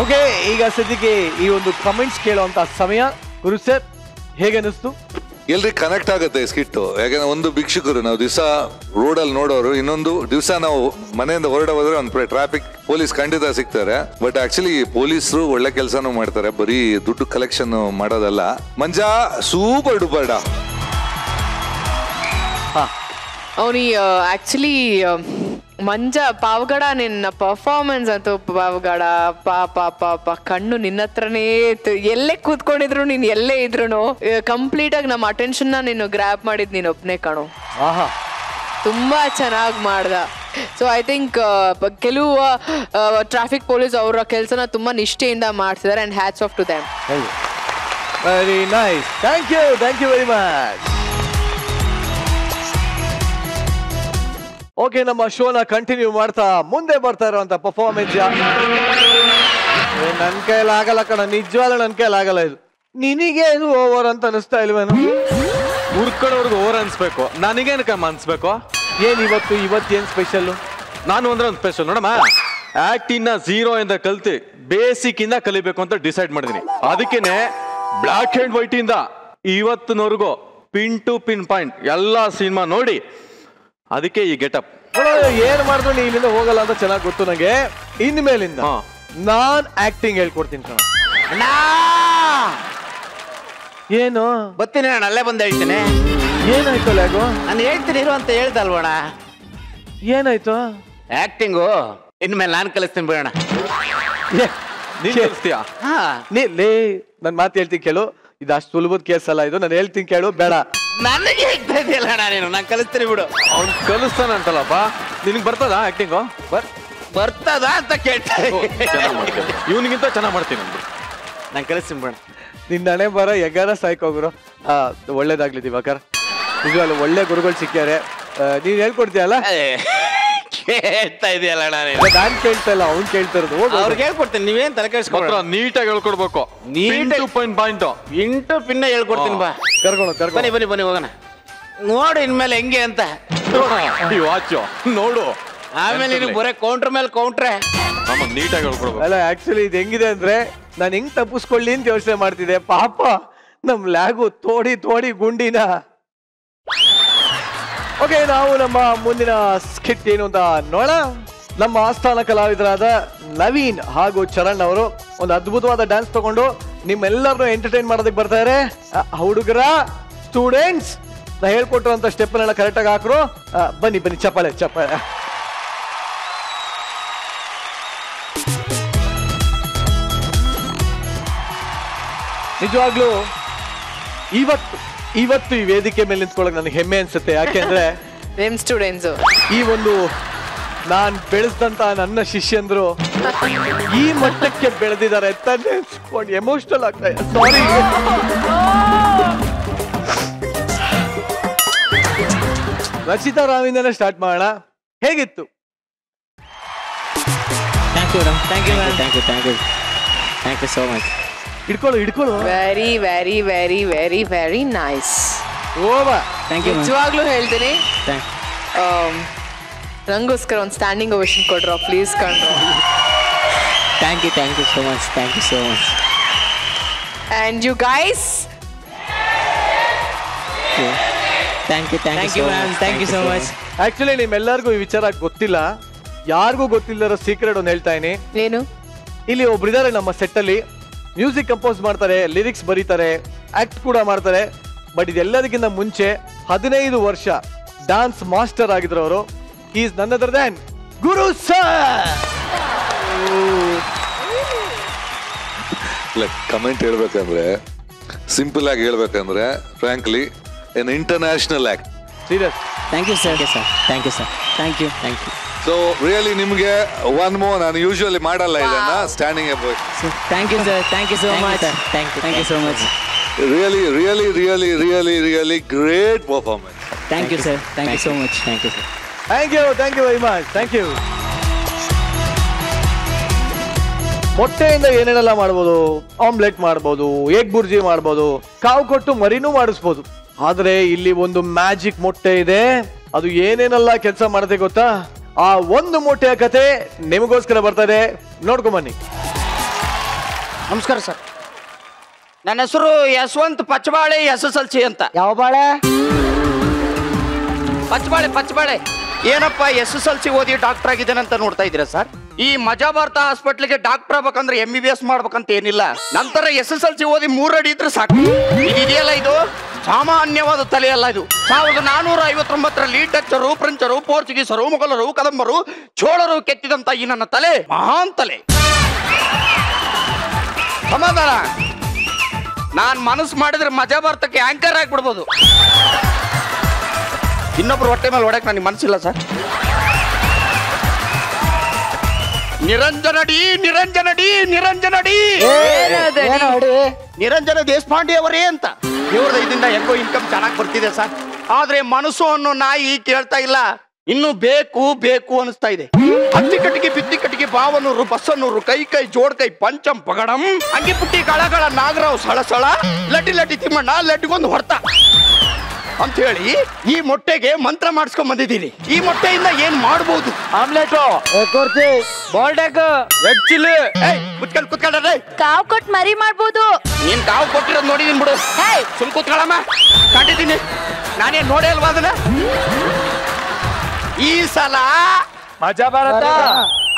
ಓಕೆ, ಈಗ ಸದ್ಯಕ್ಕೆ ಈ ಒಂದು ಕಮೆಂಟ್ಸ್ ಕೇಳುವಂತ ಸಮಯ. ಗುರು ಸರ್, ಹೇಗೆ ಅನಿಸ್ತು? ಎಲ್ರಿಗೆ ಕನೆಕ್ಟ್ ಆಗುತ್ತೆ ಸ್ಕಿಟ್ಟು. ಯಾಕಂದ್ರೆ ಒಂದು ಭಿಕ್ಷುಕರು ನಾವು ದಿವಸ ರೋಡಲ್ಲಿ ನೋಡೋರು, ಇನ್ನೊಂದು ದಿವಸ ನಾವು ಮನೆಯಿಂದ ಹೊರಡೆ ಹೋದ್ರೆ ಒಂದು ಟ್ರಾಫಿಕ್ ಪೊಲೀಸ್ ಖಂಡಿತ ಸಿಗ್ತಾರೆ. ಬಟ್ ಆಕ್ಚುಲಿ ಪೊಲೀಸರು ಒಳ್ಳೆ ಕೆಲಸನೂ ಮಾಡ್ತಾರೆ, ಬರೀ ದುಡ್ಡು ಕಲೆಕ್ಷನ್ ಮಾಡೋದಲ್ಲ. ಮಂಜಾ ಸೂಪರ್ ಡೂಪರ್ ಡಾ. ಅವನಿ ಆಕ್ಚುಲಿ ಮಂಜ ಪಾವಗಡ, ನಿನ್ನ ಪರ್ಫಾರ್ಮೆನ್ಸ್ ಅಂತೂ ಪಾವಗಡ. ಪಾಪ ಕಣ್ಣು ನಿನ್ನ ಹತ್ರನೇ ಎಲ್ಲೇ ಕೂತ್ಕೊಂಡಿದ್ರು, ನೀನ್ ಎಲ್ಲೇ ಇದ್ರು ಕಂಪ್ಲೀಟ್ ಆಗಿ ನಮ್ಮ ಅಟೆನ್ಷನ್ ನೀನು ಗ್ರ್ಯಾಪ್ ಮಾಡಿದ್ ನೀನ್ ಒಬ್ನೇ ಕಣು. ತುಂಬಾ ಚೆನ್ನಾಗಿ ಮಾಡ್ದ. ಸೊ ಐ ಥಿಂಕ್ ಕೆಲವು ಟ್ರಾಫಿಕ್ ಪೊಲೀಸ್ ಅವರ ಕೆಲಸನ ತುಂಬಾ ನಿಷ್ಠೆಯಿಂದ ಮಾಡ್ತಿದ್ದಾರೆ. And hats off to them. Very nice, thank you very much. Okay, ನಮ್ಮ ಶೋನ ಕಂಟಿನ್ಯೂ ಮಾಡ್ತಾ ಮುಂದೆ ಬರ್ತಾ ಇರುವಂತ ಪರ್ಫಾರ್ಮೆನ್ಸ್ ನನ್ ಕೈಯಲ್ಲಿ ಆಗಲ್ಲ ಕಣ, ನಿಜವಾಗ್ಲೂ ನನ್ ಕೈಯಲ್ಲಿ ಆಗಲ್ಲ. ಇದು ನಿನಗೆ ಇದು ಓವರ್ ಅಂತ ಅನಿಸ್ತಾ ಇಲ್ವೇನು? ಹುಡ್ಕೊಡೋರ್ಗೆ ಓವರ್ ಅನ್ಸ್ಬೇಕು, ನನಗೇನಕಮ್ಮ ಅನ್ಸ್ಬೇಕು? ಏನ್ ಇವತ್ತೇನ್ ಸ್ಪೆಷಲ್? ನಾನು ಅಂದ್ರೆ ಒಂದು ಸ್ಪೆಷಲ್ ನೋಡಮ್ಮ. ಆಕ್ಟಿಂಗ್ ನ 0 ಇಂದ ಕಲ್ತಿ ಬೇಸಿಕ್ ಇಂದ ಕಲಿಬೇಕು ಅಂತ ಡಿಸೈಡ್ ಮಾಡಿದೀನಿ. ಅದಕ್ಕೇನೆ ಬ್ಲಾಕ್ ಅಂಡ್ ವೈಟ್ ಇಂದ ಇವತ್ತಿನವರೆಗೂ ಪಿನ್ ಟು ಪಿನ್ ಪಾಯಿಂಟ್ ಎಲ್ಲಾ ಸಿನಿಮಾ ನೋಡಿ, ಅದಕ್ಕೆ ಈ ಗೆಟಪ್. ಏನ್ ಮಾಡಿದ್ರು ನೀ ಇಲ್ಲಿಂದ ಹೋಗಲ್ಲ ಅಂತ ಚೆನ್ನಾಗಿ ಗೊತ್ತು ನಂಗೆ. ಇನ್ಮೇಲಿಂದ ನಾನ್ ಆಕ್ಟಿಂಗ್ ಹೇಳ್ಕೊಡ್ತೀನಿ ಕಣ. ಏನು ಬರ್ತೀನಿ ನಾನು ಅಲ್ಲೇ ಬಂದು ಹೇಳ್ತೀನಿ. ಏನಾಯ್ತು ಲ್ಯಾಗು? ನಾನು ಹೇಳ್ತೀನಿ ಇರು ಅಂತ ಹೇಳ್ದಲ್ವಣ. ಏನಾಯ್ತು? ಆಕ್ಟಿಂಗು ಇನ್ಮೇಲೆ ನಾನು ಕಲಿಸ್ತೀನಿ ಬಿಡೋಣ. ನೀನ್ ಕಲಿಸ್ತೀಯಾ? ಹಾ ಲೇ ನನ್ ಮಾತು ಹೇಳ್ತೀನಿ ಕೇಳು, ಇದು ಅಷ್ಟು ಸುಲಭದ ಕೇಸ್ ಅಲ್ಲ ಇದು. ನಾನು ಹೇಳ್ತೀನಿ ಕೇಳು, ಬೇಡ. ನನಗೆ ಹೇಳ್ತಾ ಇದೆಯಲ್ಲ ನೀನು, ನಾನು ಕಲಿಸ್ತೀನಿ ಬಿಡು. ಅವ್ನು ಕಲಿಸ್ತಾನಂತಲ್ಲಪ್ಪ. ನಿನಗೆ ಬರ್ತದಾ ಆಕ್ಟಿಂಗು? ಬರ್ತದ ಅಂತ ಕೇಳ್ತಾ ಇವನಿಗಿಂತ ಚೆನ್ನಾಗಿ ಮಾಡ್ತೀನಿ ಅಂದ್ರು. ನಾನು ಕಲಿಸ್ತೀನಿ ಬಿಡೋಣ. ನಿನ್ನ ಹಣೆ ಬರ ಎಗಾರ ಸಾಯ್ಕೋಗ್ರು. ಒಳ್ಳೇದಾಗ್ಲಿ ದಿವಾಕರ್, ನಿಜವಲ್ಲ ಒಳ್ಳೆ ಗುರುಗಳು ಸಿಕ್ಕ್ಯಾರೆ. ನೀನ್ ಹೇಳ್ಕೊಡ್ತೀಯಲ್ಲ? ಕೇಳ್ತಾ ಇದೆಯಲ್ಲ ನಾನ್ ಕೇಳ್ತಾ ಇಲ್ಲ, ಅವ್ನು ಕೇಳ್ತಾ ಇರೋದು. ಅವ್ರಿಗೆ ಹೇಳ್ಕೊಡ್ತೀನಿ, ನೀವೇನ್ ತಲೆ ಕೆಡಿಸ್ಕೊಳ್ರ. ನೀಟಾಗಿ ಹೇಳ್ಕೊಡ್ಬೇಕು. ಪಾಯಿಂಟ್ ಇಂಟು ಪಿನ್ನ ಹೇಳ್ಕೊಡ್ತೀನಿ. ಬಾ ಕರ್ಕೊಂಡು ಬನ್ನಿ ಬನ್ನಿ ಬನ್ನಿ ಹೋಗೋಣ. ನೋಡು ಇನ್ಮೇಲೆ ಹೆಂಗೆ ಅಂತ ವಾಚು ನೋಡು. ಆಮೇಲೆ ನೀನು ಬರೇ ಕೌಂಟ್ರ್ ಮೇಲೆ ಕೌಂಟ್ರೆ. ನೀಟಾಗಿ ಹೇಳ್ಕೊಡ್ಬೇಕು. ಅಲ್ಲ ಆಕ್ಚುಲಿ ಇದು ಹೆಂಗಿದೆ ಅಂದ್ರೆ, ನಾನು ಹೆಂಗ್ ತಪ್ಪಿಸ್ಕೊಳ್ಳಿ ಅಂತ ಯೋಚನೆ ಮಾಡ್ತಿದ್ದೆ. ಪಾಪ ನಮ್ ಲ್ಯಾಗು ತೋಡಿ ಗುಂಡಿನ. ಓಕೆ, ನಾವು ನಮ್ಮ ಮುಂದಿನ ಸ್ಕಿಟ್ ಏನು ಅಂತ ನೋಡ. ನಮ್ಮ ಆಸ್ಥಾನ ಕಲಾವಿದರಾದ ನವೀನ್ ಹಾಗೂ ಚರಣ್ ಅವರು ಒಂದು ಅದ್ಭುತವಾದ ಡ್ಯಾನ್ಸ್ ತಗೊಂಡು ನಿಮ್ಮೆಲ್ಲರನ್ನು ಎಂಟರ್ಟೈನ್ ಮಾಡೋದಕ್ಕೆ ಬರ್ತಾರೆ. ಹುಡುಗರ ಸ್ಟೂಡೆಂಟ್ಸ್, ನಾ ಹೇಳ್ಕೊಟ್ಟಿರುವಂತ ಸ್ಟೆಪ್ ಎಲ್ಲ ಕರೆಕ್ಟಾಗಿ ಹಾಕ್ರು. ಬನ್ನಿ ಬನ್ನಿ, ಚಪ್ಪಾಳೆ. ನಿಜವಾಗ್ಲೂ ಇವತ್ತು ಈ ವೇದಿಕೆ ಮೇಲೆ ನಿಂತ್ಕೊಳ್ಳೋಕೆ ನನಗೆ ಹೆಮ್ಮೆ ಅನ್ಸುತ್ತೆ. ಯಾಕೆಂದ್ರೆ ನಿಮ್ ಸ್ಟೂಡೆಂಟ್ಸ್ ಈ ಒಂದು ನಾನ್ ಬೆಳೆಸಿದಂತ ನನ್ನ ಶಿಷ್ಯಂದ್ರು ಈ ಮಟ್ಟಕ್ಕೆ ಬೆಳೆದಿದ್ದಾರೆ ಅಂತ ನೆನ್ಸ್ಕೊಂಡು ಎಮೋಷನಲ್ ಆಗ್ತಾ ಇದೆ. ಸಾರಿ. ರಚಿತಾ ರಾವಿಂದನೇ ಸ್ಟಾರ್ಟ್ ಮಾಡೋಣ. ಹೇಗಿತ್ತು? Thank you so much. ಹಿಡ್ಕೊಳ್ಳು. Very very very very very nice. ಓವಾ, ನಿಜವಾಗ್ಲೂ ಹೇಳ್ತೀನಿ, ನಂಗೋಸ್ಕರ ಒಂದು ಸ್ಟ್ಯಾಂಡಿಂಗ್ ಓವೇಷನ್ ಕೊಡ್ರೋ ಪ್ಲೀಸ್ ಕಣ್ರೋ. Thank you so much. And you guys, thank you so much. Actually ನಿಮ್ಮೆಲ್ಲರಿಗೂ ಈ ವಿಚಾರ ಗೊತ್ತಿಲ್ಲ, ಯಾರಿಗೂ ಗೊತ್ತಿಲ್ಲರೋ ಸೀಕ್ರೆಟ್ ಒಂದು ಹೇಳ್ತಾ ಇದೀನಿ. ಏನು? ಇಲ್ಲಿ ಒಬ್ರಿದ್ದಾರೆ ನಮ್ಮ ಸೆಟ್ ಅಲ್ಲಿ, ಮ್ಯೂಸಿಕ್ ಕಂಪೋಸ್ ಮಾಡ್ತಾರೆ, ಲಿರಿಕ್ಸ್ ಬರೀತಾರೆ, ಆಕ್ಟ್ ಕೂಡ ಮಾಡ್ತಾರೆ. ಬಟ್ ಇದೆಲ್ಲದಕ್ಕಿಂತ ಮುಂಚೆ 15 ವರ್ಷ ಡಾನ್ಸ್ ಮಾಸ್ಟರ್ ಆಗಿದ್ರು ಅವರು. Is none other than Guru sir. Comment ಹೇಳ್ಬೇಕಂದ್ರೆ, ಸಿಂಪಲ್ ಆಗಿ ಹೇಳ್ಬೇಕಂದ್ರೆ, frankly an international act. Serious. Thank you sir. Thank you. So really ನಿಮಗೆ ಒನ್ ಮೋರ್, ನಾನು ಯೂಶುವಲಿ ಮಾಡಲ್ಲ ಇದನ್ನ, standing up. Thank you so much. Thank you so much. Really great performance. Thank you sir. Thank you so much. Thank you sir. Thank you very much. Thank you. ಮೊಟ್ಟೆಯಿಂದ ಏನೇನೆಲ್ಲ ಮಾಡ್ಬೋದು? Omelette ಮಾಡ್ಬೋದು, egg bhurji ಮಾಡ್ಬೋದು, ಕಾವು ಕೊಟ್ಟು ಮರಿನೂ ಮಾಡಿಸ್ಬೋದು. ಆದ್ರೆ ಇಲ್ಲಿ ಒಂದು ಮ್ಯಾಜಿಕ್ ಮೊಟ್ಟೆ ಇದೆ. ಅದು ಏನೇನೆಲ್ಲ ಕೆಲಸ ಮಾಡುತ್ತೆ ಗೊತ್ತಾ? ಆ ಒಂದು ಮೊಟ್ಟೆಯ ಕತೆ ನಿಮಗೋಸ್ಕರ ಬರ್ತದೆ, ನೋಡ್ಕೊಂಬನ್ನಿ. ನಮಸ್ಕಾರ ಸರ್, ನನ್ನ ಹೆಸರು ಯಶವಂತ್ ಪಚ್ಚಬಾಳೆ SSLC ಅಂತ. ಯಾವ ಬಾಳೆ? ಪಚ್ಚಬಾಳೆ. ಏನಪ್ಪ SSLC ಓದಿ ಡಾಕ್ಟರ್ ಆಗಿದ್ದೇನೆ ಅಂತ ನೋಡ್ತಾ ಇದ್ದೀರಾ ಸರ್? ಈ ಮಜಾ ಭಾರತ ಹಾಸ್ಪಿಟ್ಲಿಗೆ ಡಾಕ್ಟರ್ ಆಗ್ಬೇಕಂದ್ರೆ MBBS ಮಾಡ್ಬೇಕಂತ ಏನಿಲ್ಲ. ನಂತರ SSLC ಓದಿ 3 ಅಡಿ ಇದ್ರೆ ಸಾಕು. ಇದೆಯಲ್ಲ, ಇದು ಸಾಮಾನ್ಯವಾದ ತಲೆ ಅಲ್ಲ. ಇದು 1459ರಲ್ಲಿ ಡಚ್ಚರು, ಫ್ರೆಂಚರು, ಪೋರ್ಚುಗೀಸರು, ಮೊಘಲರು, ಕದಂಬರು, ಚೋಳರು ಕೆತ್ತಿದಂತ ಈ ನನ್ನ ತಲೆ ಮಹಾನ್ ತಲೆ. ಸಮಾಧಾನ. ನಾನ್ ಮನಸ್ಸು ಮಾಡಿದ್ರೆ ಮಜಾ ಭಾರತಕ್ಕೆ ಆಂಕರ್ ಆಗ್ಬಿಡ್ಬೋದು. ಇನ್ನೊಬ್ರು ಹೊಟ್ಟೆ ಮೇಲೆ ಹೊಡಕ್ ನನಗೆ ಮನಸ್ಸಿಲ್ಲ ಸರ್. ನಿರಂಜನ ದೇಶಪಾಂಡೆ ಅವರೇ ಅಂತ. ಇವ್ರದ ಇದರಿಂದ ಹೆಂಗೋ ಇನ್ಕಮ್ ಚೆನ್ನಾಗಿ ಬರ್ತಿದೆ ಸರ್. ಆದ್ರೆ ಮನಸ್ಸು ಅನ್ನೋ ನಾಯಿ ಕೇಳ್ತಾ ಇಲ್ಲ, ಇನ್ನು ಬೇಕು ಅನಿಸ್ತಾ ಇದೆ. ಹತ್ತಿ ಕಟ್ಟಿಗೆ, ಬಿತ್ತಿ ಕಟ್ಟಿಗೆ, ಬಾವನೂರು, ಬಸ್ಸನ್ನೂರು, ಕೈ ಜೋಡ್ಕೈ, ಪಂಚಂ ಪಗಡಂ, ಅಂಗಿ ಪುಟ್ಟಿ, ಗಳಗಳ, ನಾಗರಾವ್, ಸಳ, ಲಡ್ಡಿ ತಿಮ್ಮಣ್ಣ, ಲಡ್ಡಿಗೊಂದು ಹೊರ್ತ ಅಂತ ಹೇಳಿ ಈ ಮೊಟ್ಟೆಗೆ ಮಂತ್ರ ಮಾಡಿಸ್ಕೊಂಡ್ ಬಂದಿದ್ದೀನಿ. ಈ ಮೊಟ್ಟೆಯಿಂದ ಏನ್ ಮಾಡ್ಬೋದು? Omelette, boiled egg, egg chilli. ಕುತ್ಕೊಳ್ಳ. ಕಾವ್ ಕೊಟ್ ಮರಿ ಮಾಡ್ಬೋದು. ನೀನ್ ಕಾವು ಕೊಟ್ಟಿರೋದು ನೋಡಿದೀನಿ ಬಿಡು. ಸುಮ್ ಕೂತ್ಕೊಳ್ಳಮ್ಮ, ಕಂಡಿದ್ದೀನಿ. ನಾನೇನ್ ನೋಡೇ ಅಲ್ವಾ ಅದನ್ನ? ಈ ಸಲ ಮಜಾ ಭಾರತ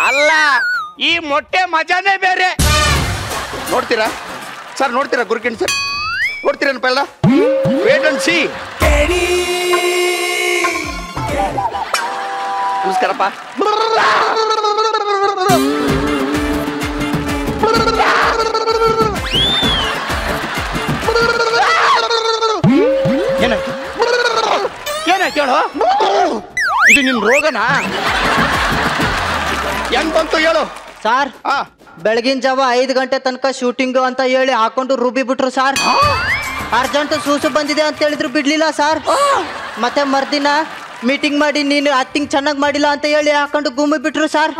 ಅಲ್ಲ, ಈ ಮೊಟ್ಟೆ ಮಜಾನೇ ಬೇರೆ. ನೋಡ್ತೀರಾ ಸರ್? ನೋಡ್ತೀರಾ ಗುರುಕಿಣ್ ಸರ್? ನೋಡ್ತೀರೇನಪ್ಪ ಎಲ್ಲ ವೇಟ್ ಅಂಡ್ ಸಿ. ನಮಸ್ಕಾರಪ್ಪ. ಏನಾಯ್ತು ಹೇಳು? ಇದು ನಿನ್ ರೋಗನಾ? ಹೆಂಗ್ ಬಂತು ಹೇಳು ಸಾರ್. ಬೆಳಗಿನ ಜಾವ 5 ಗಂಟೆ ತನಕ ಶೂಟಿಂಗು ಅಂತ ಹೇಳಿ ಹಾಕೊಂಡು ರೂಬಿ ಬಿಟ್ರು ಸಾರ್. ಅರ್ಜೆಂಟ್ ಸೂಸು ಬಂದಿದೆ ಅಂತ ಹೇಳಿದ್ರು ಬಿಡ್ಲಿಲ್ಲ ಸಾರ್. ಮತ್ತೆ ಮರ್ದಿನ ಮೀಟಿಂಗ್ ಮಾಡಿ ನೀನು ಆಕ್ಟಿಂಗ್ ಚೆನ್ನಾಗಿ ಮಾಡಿಲ್ಲ ಅಂತ ಹೇಳಿ ಹಾಕೊಂಡು ಗುಮ್ಮಿ ಬಿಟ್ರು ಸಾರ್.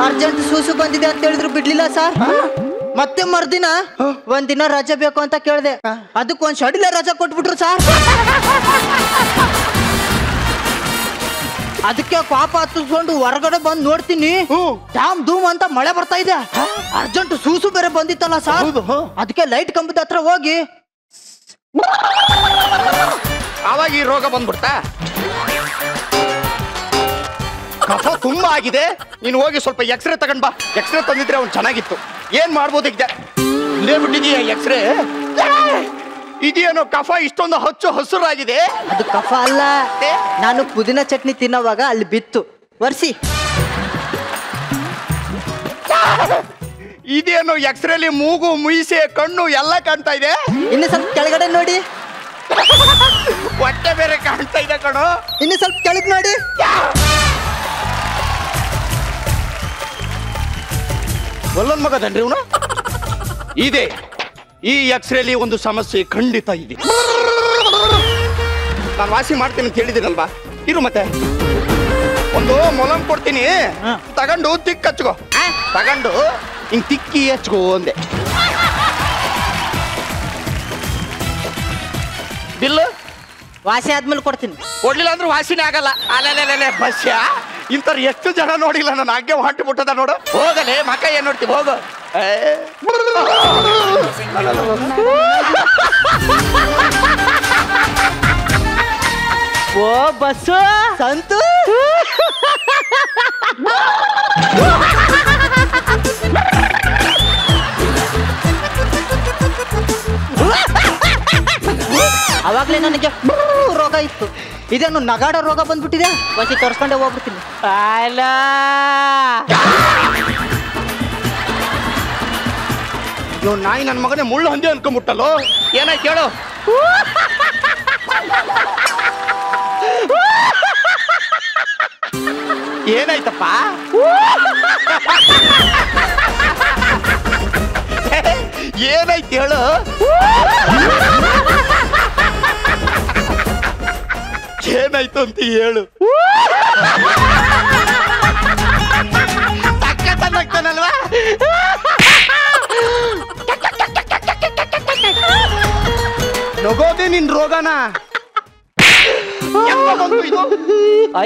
ಅರ್ಜೆಂಟ್ ಸೂಸು ಬಂದಿದೆ ಅಂತ ಹೇಳಿದ್ರು ಬಿಡ್ಲಿಲ್ಲ ಸಾರ್. ಮತ್ತೆ ಮರ್ದಿನ ಒಂದಿನ ರಜೆ ಬೇಕು ಅಂತ ಕೇಳಿದೆ, ಅದಕ್ಕೆ ಒಂದ್ ಶಡಿಲ ರಜೆ ಕೊಟ್ಬಿಟ್ರು ಸಾರ್. ಅದಕ್ಕೆ ಪಾಪ ಹತ್ತಿಸ್ಕೊಂಡು ಹೊರಗಡೆ ಬಂದು ನೋಡ್ತೀನಿ, ಧಾಮ್ ಧೂಮ್ ಅಂತ ಮಳೆ ಬರ್ತಾ ಇದೆ. ಅರ್ಜೆಂಟ್ ಸೂಸು ಬೇರೆ ಬಂದಿತ್ತಲ್ಲ ಸಾರ್. ಅದಕ್ಕೆ ಲೈಟ್ ಕಂಬದ ಹತ್ರ ಹೋಗಿ ಆವಾಗ ಈ ರೋಗ ಬಂದ್ಬಿಡ್ತಾ? ಕಫ ತುಂಬಾ ಆಗಿದೆ, ನೀನು ಹೋಗಿ ಸ್ವಲ್ಪ ಎಕ್ಸ್ರೇ ತಗೊಂಡ್ ಬಾ. ಎಕ್ಸ್ರೇ ತಂದಿದ್ರೆ ಅವ್ನು ಚೆನ್ನಾಗಿತ್ತು. ಏನ್ ಮಾಡ್ಬೋದು ಈಗ? ಇಲ್ಲೇ ಬಿಟ್ಟಿದೀಯ ಎಕ್ಸ್ರೇ? ಇದೇನೋ ಕಫ ಇಷ್ಟೊಂದು ಹಸುರಾಗಿದೆ. ಅದು ಕಫ ಅಲ್ಲ, ನಾನು ಪುದೀನ ಚಟ್ನಿ ತಿನ್ನೋವಾಗ ಅಲ್ಲಿ ಬಿತ್ತು ವರ್ಷಿ. ಇದೇನು ಎಕ್ಸ್ರೇಲಿ ಮೂಗು ಮುಯಿಸೆ ಕಣ್ಣು ಎಲ್ಲ ಕಾಣ್ತಾ ಇದೆ. ಇನ್ನು ಸ್ವಲ್ಪ ಕೆಳಗಡೆ ನೋಡಿ. ಹೊಟ್ಟೆ ಬೇರೆ ಕಾಣ್ತಾ ಇದೆ ಕಣೋ. ಇನ್ನು ಸ್ವಲ್ಪ ಕೆಳಗೆ ನೋಡಿ. ಒಲ್ಲೊಂದ್ ಮಗದನ್ರಿ ಇವನು. ಇದೆ ಈ ಎಕ್ಸ್ರೇಲಿ ಒಂದು ಸಮಸ್ಯೆ ಖಂಡಿತ ಇದೆ. ನಾನು ವಾಸಿ ಮಾಡ್ತೀನಿ ಅಂತ ಹೇಳಿದ್ದೀನಲ್ವಾ, ಇರು. ಮತ್ತೆ ಒಂದು ಮೊಲಂ ಕೊಡ್ತೀನಿ, ತಗೊಂಡು ತಿಕ್ ಹಚ್ಕೋ. ತಗೊಂಡು ಹಿಂಗ್ ತಿಕ್ಕಿ ಹಚ್ಕೋ ಅಂದೆ. ಬಿಲ್ಲು ವಾಸಿ ಆದ್ಮೇಲೆ ಕೊಡ್ತೀನಿ. ಕೊಡ್ಲಿಲ್ಲ ಅಂದ್ರೆ ವಾಸಿನೇ ಆಗಲ್ಲ. ಅಲ್ಲೇ ಬಸ್ಯ ಇಂಥವ್ರು ಎಷ್ಟು ಜನ ನೋಡಿಲ್ಲ. ನಾನು ಹಾಗೆ ಹೊಂಟು ಬಿಟ್ಟದ ನೋಡು. ಹೋಗಲೇ ಮಕ್ಕ ಏನ್ ನೋಡ್ತೀವಿ, ಹೋಗು. ಓ ಬಸ್ಸು ಸಂತು. ಅವಾಗ್ಲೇ ನನಗೆ ರೋಗ ಇತ್ತು. ಇದೇನು ನಗಾಡ ರೋಗ ಬಂದ್ಬಿಟ್ಟಿದೆ. ಬಸ್ಸಿ ತೋರಿಸ್ಕೊಂಡೆ ಹೋಗ್ಬಿಡ್ತೀನಿ. ಅಲ್ಲ ಇವ್ ನಾಯಿ ನನ್ನ ಮಗನೇ ಮುಳ್ಳು ಹಂದಿ ಅನ್ಕೊಂಡ್ಬಿಟ್ಟಲ್ಲೋ. ಏನಾಯ್ತು ಹೇಳು? ಏನಾಯ್ತಪ್ಪ? ಏನಾಯ್ತು ಹೇಳು? ಏನಾಯ್ತು ಅಂತ ಹೇಳು. ಸಕ್ಕತ್ತಾಗ್ತಾನಲ್ವಾ? ನಗೋದೆ ನಿನ್ ರೋಗನ.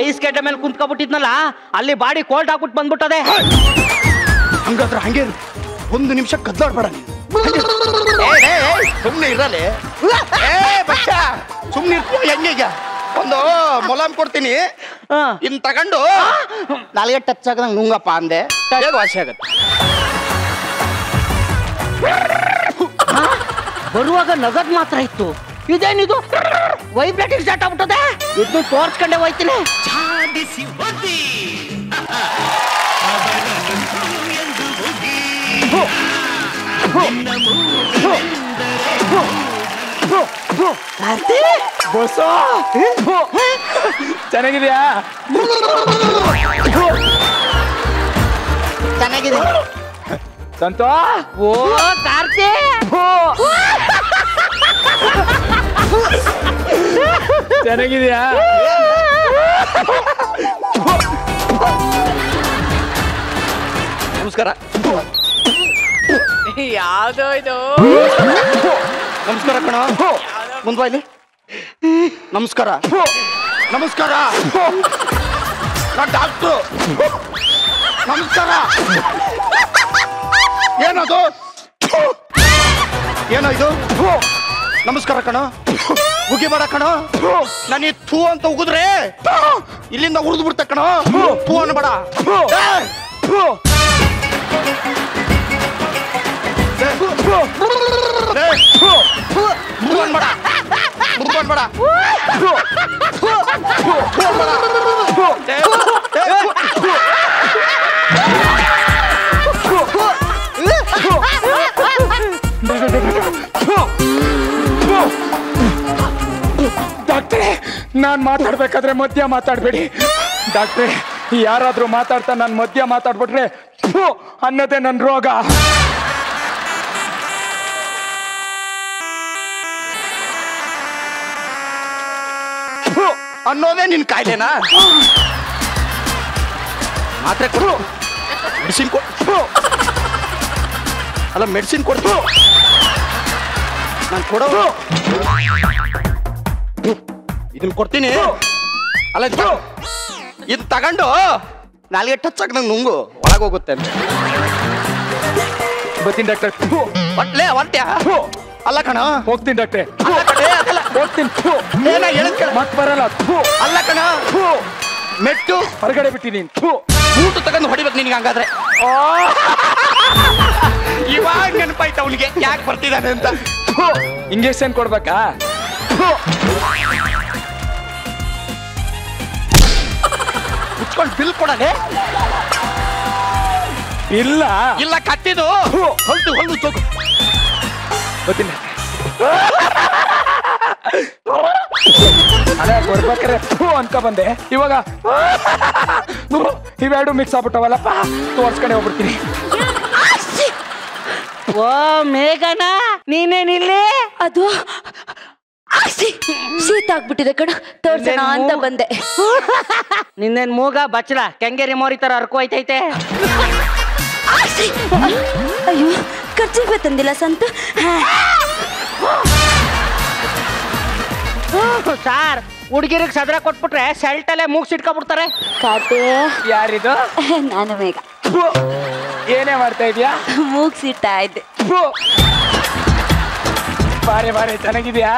ಐಸ್ ಕೆಟ್ಟ ಮೇಲೆ ಕುಂತ್ಕೊಬಿಟ್ಟಿದ್ನಲ್ಲ, ಅಲ್ಲಿ ಬಾಡಿ ಕೋಲ್ಡ್ ಹಾಕ್ಬಿಟ್ಟು ಬಂದ್ಬಿಟ್ಟದೆ. ಹಂಗಾದ್ರೆ ಹಂಗೆ ಒಂದು ನಿಮಿಷ ಕದ್ದಾಡ್ಬೇಡ. ಸುಮ್ನೆ ಇರಲ್ಲ. ಸುಮ್ನೆ ಇರ್ತೀಯ ಹೆಂಗೀಗ? ಒಂದು ಮೊಲಾಮ್ ಕೊಡ್ತೀನಿ, ಇನ್ ತಗೊಂಡು ನಾಲ್ಗೆ ಟಚ್ ಆಗದಂಗ್ ನುಂಗಪ್ಪ ಅಂದೆ, ಬೇಗ ವಾಸಿ ಆಗತ್ತೆ. ಬರುವಾಗ ನಗದ್ ಮಾತ್ರ ಇತ್ತು, ಇದೇನಿದು ವೈಬ್ರೇಟಿಂಗ್ ಸ್ಟಾರ್ಟ್ ಆಗ್ಬಿಟ್ಟದೆ. ಇದು ತೋರ್ಸ್ಕೊಂಡೆ ಹೋಯ್ತೀನಿ. ಚೆನ್ನಾಗಿದ್ಯಾ? ಚೆನ್ನಾಗಿದೆ ಸಂತೋ. ಓ ಕಾರ್ತಿ, ಚೆನ್ನಾಗಿದ್ಯಾ? ನಮಸ್ಕಾರ. ಯಾವ್ದೋ ಇದು. ನಮಸ್ಕಾರ ಕಣ. ಮುಂದ್ವಾ ಇಲ್ಲಿ. ನಮಸ್ಕಾರ. ನಮಸ್ಕಾರ. ನಾ ಡಾಕ್ಟ್ರು. ನಮಸ್ಕಾರ. ಏನದು? ಏನೋ ಇದು? ನಮಸ್ಕಾರ ಕಣ. ಉಗಿಬೇಡ ಕಣ. ನಾನು ಥೂ ಅಂತ ಉಗಿದ್ರೆ ಇಲ್ಲಿಂದ ಉಳಿದು ಬಿಡ್ತ ಕಣ. ಥೂ ಅನ್ಬೇಡ. ಬಂದ್ಬೇಡ ಡಾಕ್ಟ್ರೇ ನಾನ್ ಮಾತಾಡ್ಬೇಕಾದ್ರೆ ಮಧ್ಯ ಮಾತಾಡ್ಬೇಡಿ ಡಾಕ್ಟ್ರೇ ಯಾರಾದ್ರೂ ಮಾತಾಡ್ತಾ ನಾನು ಮಧ್ಯ ಮಾತಾಡ್ಬಿಟ್ರೆ ಅನ್ನೋದೇ ನನ್ನ ರೋಗ ಅನ್ನೋದೇ ನಿನ್ ಕಾಯಿಲೆನಾ ಮಾತ್ರೆ ಕೊಡು ಮೆಡಿಸಿನ್ ಕೊಡು ಅಲ್ಲ ಮೆಡಿಸಿನ್ ಕೊಡ್ತು ನಾನು ಕೊಡೋ ಇದನ್ನ ಕೊಡ್ತೀನಿ ಅಲ್ಲ ಇದು ತಗೊಂಡು ನಾಲ್ಗೆ ಟಚ್ ಆಗಿ ನಂಗೆ ನುಂಗು ಒಳಗೋಗುತ್ತೆ ಅಂತ ಬರ್ತೀನಿ ಡಾಕ್ಟರ್ ಒಟ್ಲೇ ಒಂಟ್ಯಾ ಅಲ್ಲ ಕಣ ಹೋಗ್ತೀನಿ ಡಾಕ್ಟ್ರೆ ಹೋಗ್ತೀನಿ ಏನ ಹೇಳಿದ್ ಮತ್ ಬರಲ್ಲ ಅಲ್ಲ ಕಣ ಮೆಟ್ಟು ಹೊರಗಡೆ ಬಿಟ್ಟಿದ್ದೀನಿ ಊಟ ತಗೊಂಡು ಹೊಡಿಬೇಕು ನಿನ್ಗೆ ಹಂಗಾದ್ರೆ ಇವಾಗ ನೆನಪಾಯ್ತು ಅವನಿಗೆ ಯಾಕೆ ಬರ್ತಿದ್ದಾನೆ ಅಂತ ಇಂಜೆಕ್ಷನ್ ಕೊಡ್ಬೇಕಾ ಮುಚ್ಕೊಂಡು ಬಿಲ್ ಕೊಡನೆ ಇಲ್ಲ ಇಲ್ಲ ಕಟ್ಟಿದು ಹೊಲ್ದು ಹೊಲ್ದು ತಗೋ ಗೊತ್ತಿಲ್ಲ ಅದೇ ಬರ್ಬೇಕಾರೆ ಅನ್ಕ ಬಂದೆ ಇವಾಗ ಇವೆರಡು ಮಿಕ್ಸ್ ಆಗ್ಬಿಟ್ಟವಲ್ಲಪ್ಪ ತೋರ್ಸ್ಕೊಂಡೆ ಹೋಗ್ಬಿಡ್ತೀನಿ ಓ ಮೇಘನಾ ನೀನೇನಿಲ್ಲಿ ಅದು ಶೀತ ಆಗ್ಬಿಟ್ಟಿದೆ ಕಣ ತೋರ್ಸೋಣ ಅಂತ ಬಂದೆ ನಿನ್ನೇನ್ ಮೂಗ ಬಚ್ಚಲ ಕೆಂಗೇರಿ ಮೋರಿ ತರ ಹರ್ಕೋಯ್ತೈತೆ ಅಯ್ಯೋ ಖರ್ಚಿಗೆ ತಂದಿಲ್ಲ ಸಂತು ಸಾರ್ ಹುಡುಗಿರಿಗೆ ಸದ್ರ ಕೊಟ್ಬಿಟ್ರೆ ಸೆಲ್ಟಲ್ಲೇ ಮೂಗ್ ಸಿಟ್ಕೊಬಿಡ್ತಾರೆ ಕಾತೆ ಯಾರಿದು ನಾನು ಮೇಘ ಏನೇ ಮಾಡ್ತಾ ಇದೀಯಾ ಮೂಗ್ ಸಿಟ್ಟ ಇದ್ದೆ ಬಾರೆ ಬಾರೆ ಚೆನ್ನಾಗಿದ್ಯಾ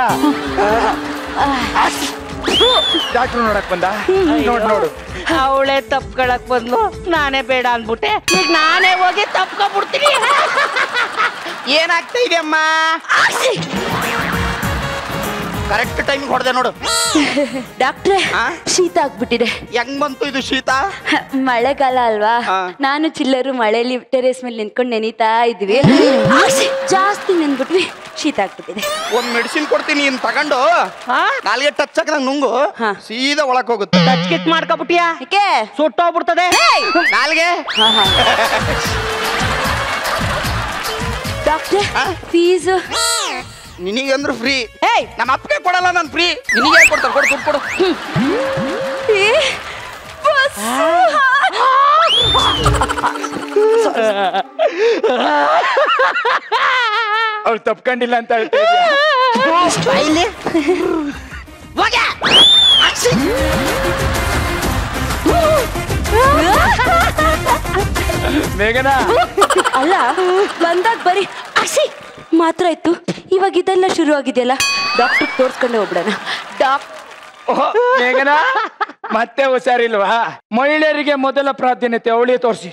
ಡಾಕ್ಟರ್ ನೋಡಕ್ ಬಂದ ನೋಡು ಅವಳೆ ತಪ್ಕೊಳಕ್ ಬಂದ್ಲು ನಾನೇ ಬೇಡ ಅಂದ್ಬಿಟ್ಟೆ ಈಗ ನಾನೇ ಹೋಗಿ ತಪ್ಕೊಬಿಡ್ತೀನಿ ಏನಾಗ್ತಾ ಇದೆ ಅಮ್ಮ ಕರೆಕ್ಟ್ ಟೈಮ್ ಹೊಡೆದೆ ನೋಡು ಡಾಕ್ಟ್ರೆ ಶೀತ ಆಗ್ಬಿಟ್ಟಿದೆ ಹೆಂಗ್ ಬಂತು ಇದು ಶೀತ ಮಳೆಗಾಲ ಅಲ್ವಾ ನಾನು ಚಿಲ್ಲರು ಮಳೆಯಲ್ಲಿ ಟೆರೇಸ್ ಮೇಲೆ ನಿಂತ್ಕೊಂಡು ನೆನೀತಾ ಇದ್ವಿ ಜಾಸ್ತಿ ನೆನ್ಬಿಟ್ವಿ ಶೀತ ಆಗ್ಬಿಟ್ಟಿದೆ ಒಂದ್ ಮೆಡಿಸಿನ್ ಕೊಡ್ತೀನಿ ಇನ್ ತಗೊಂಡು ನಾಲ್ಗೆ ಟಚ್ ಆಗಿ ನಂಗೆ ನುಂಗು ಸೀದಾ ಒಳಕ್ ಹೋಗುತ್ತೆ ಟಚ್ ಕಿಟ್ ಮಾಡ್ಕೊಬಿಟ್ಟಿಯಾ ಸುಟ್ಟೋಗ್ಬಿಡ್ತದೆ ನಾಲ್ಗೆ ಡಾಕ್ಟ್ರೆ ಫೀಸ್ ನಿನಗಂದ್ರು ಫ್ರೀ ನಮ್ಮ ಅಪ್ಪಗೆ ಕೊಡಲ್ಲ ನಾನು ಫ್ರೀ ನಿನಗೆ ಕೊಡ್ತಾರೆ ಕೊಡು ದುಡ್ಡು ಕೊಡು ಅವ್ಳು ತಪ್ಕೊಂಡಿಲ್ಲ ಅಂತ ಹೇಳ್ತಾ ಮೇಘನಾ ಅಲ್ಲ ಬಂದಾಗ ಬರೀ ಅಸಿ ಮಾತ್ರ ಇತ್ತು ಇವಾಗ ಇದೆಲ್ಲ ಶುರು ಆಗಿದೆಯಲ್ಲ ಡಾಕ್ಟರ್ ತೋರ್ಸ್ಕೊಂಡೆ ಹೋಗ್ಬಿಡೋಣ ಮೇಘನಾ ಮತ್ತೆ ಹುಷಾರಿಲ್ವಾ ಮಹಿಳೆಯರಿಗೆ ಮೊದಲ ಪ್ರಾಧಾನ್ಯತೆ ಅವಳಿಗೆ ತೋರಿಸಿ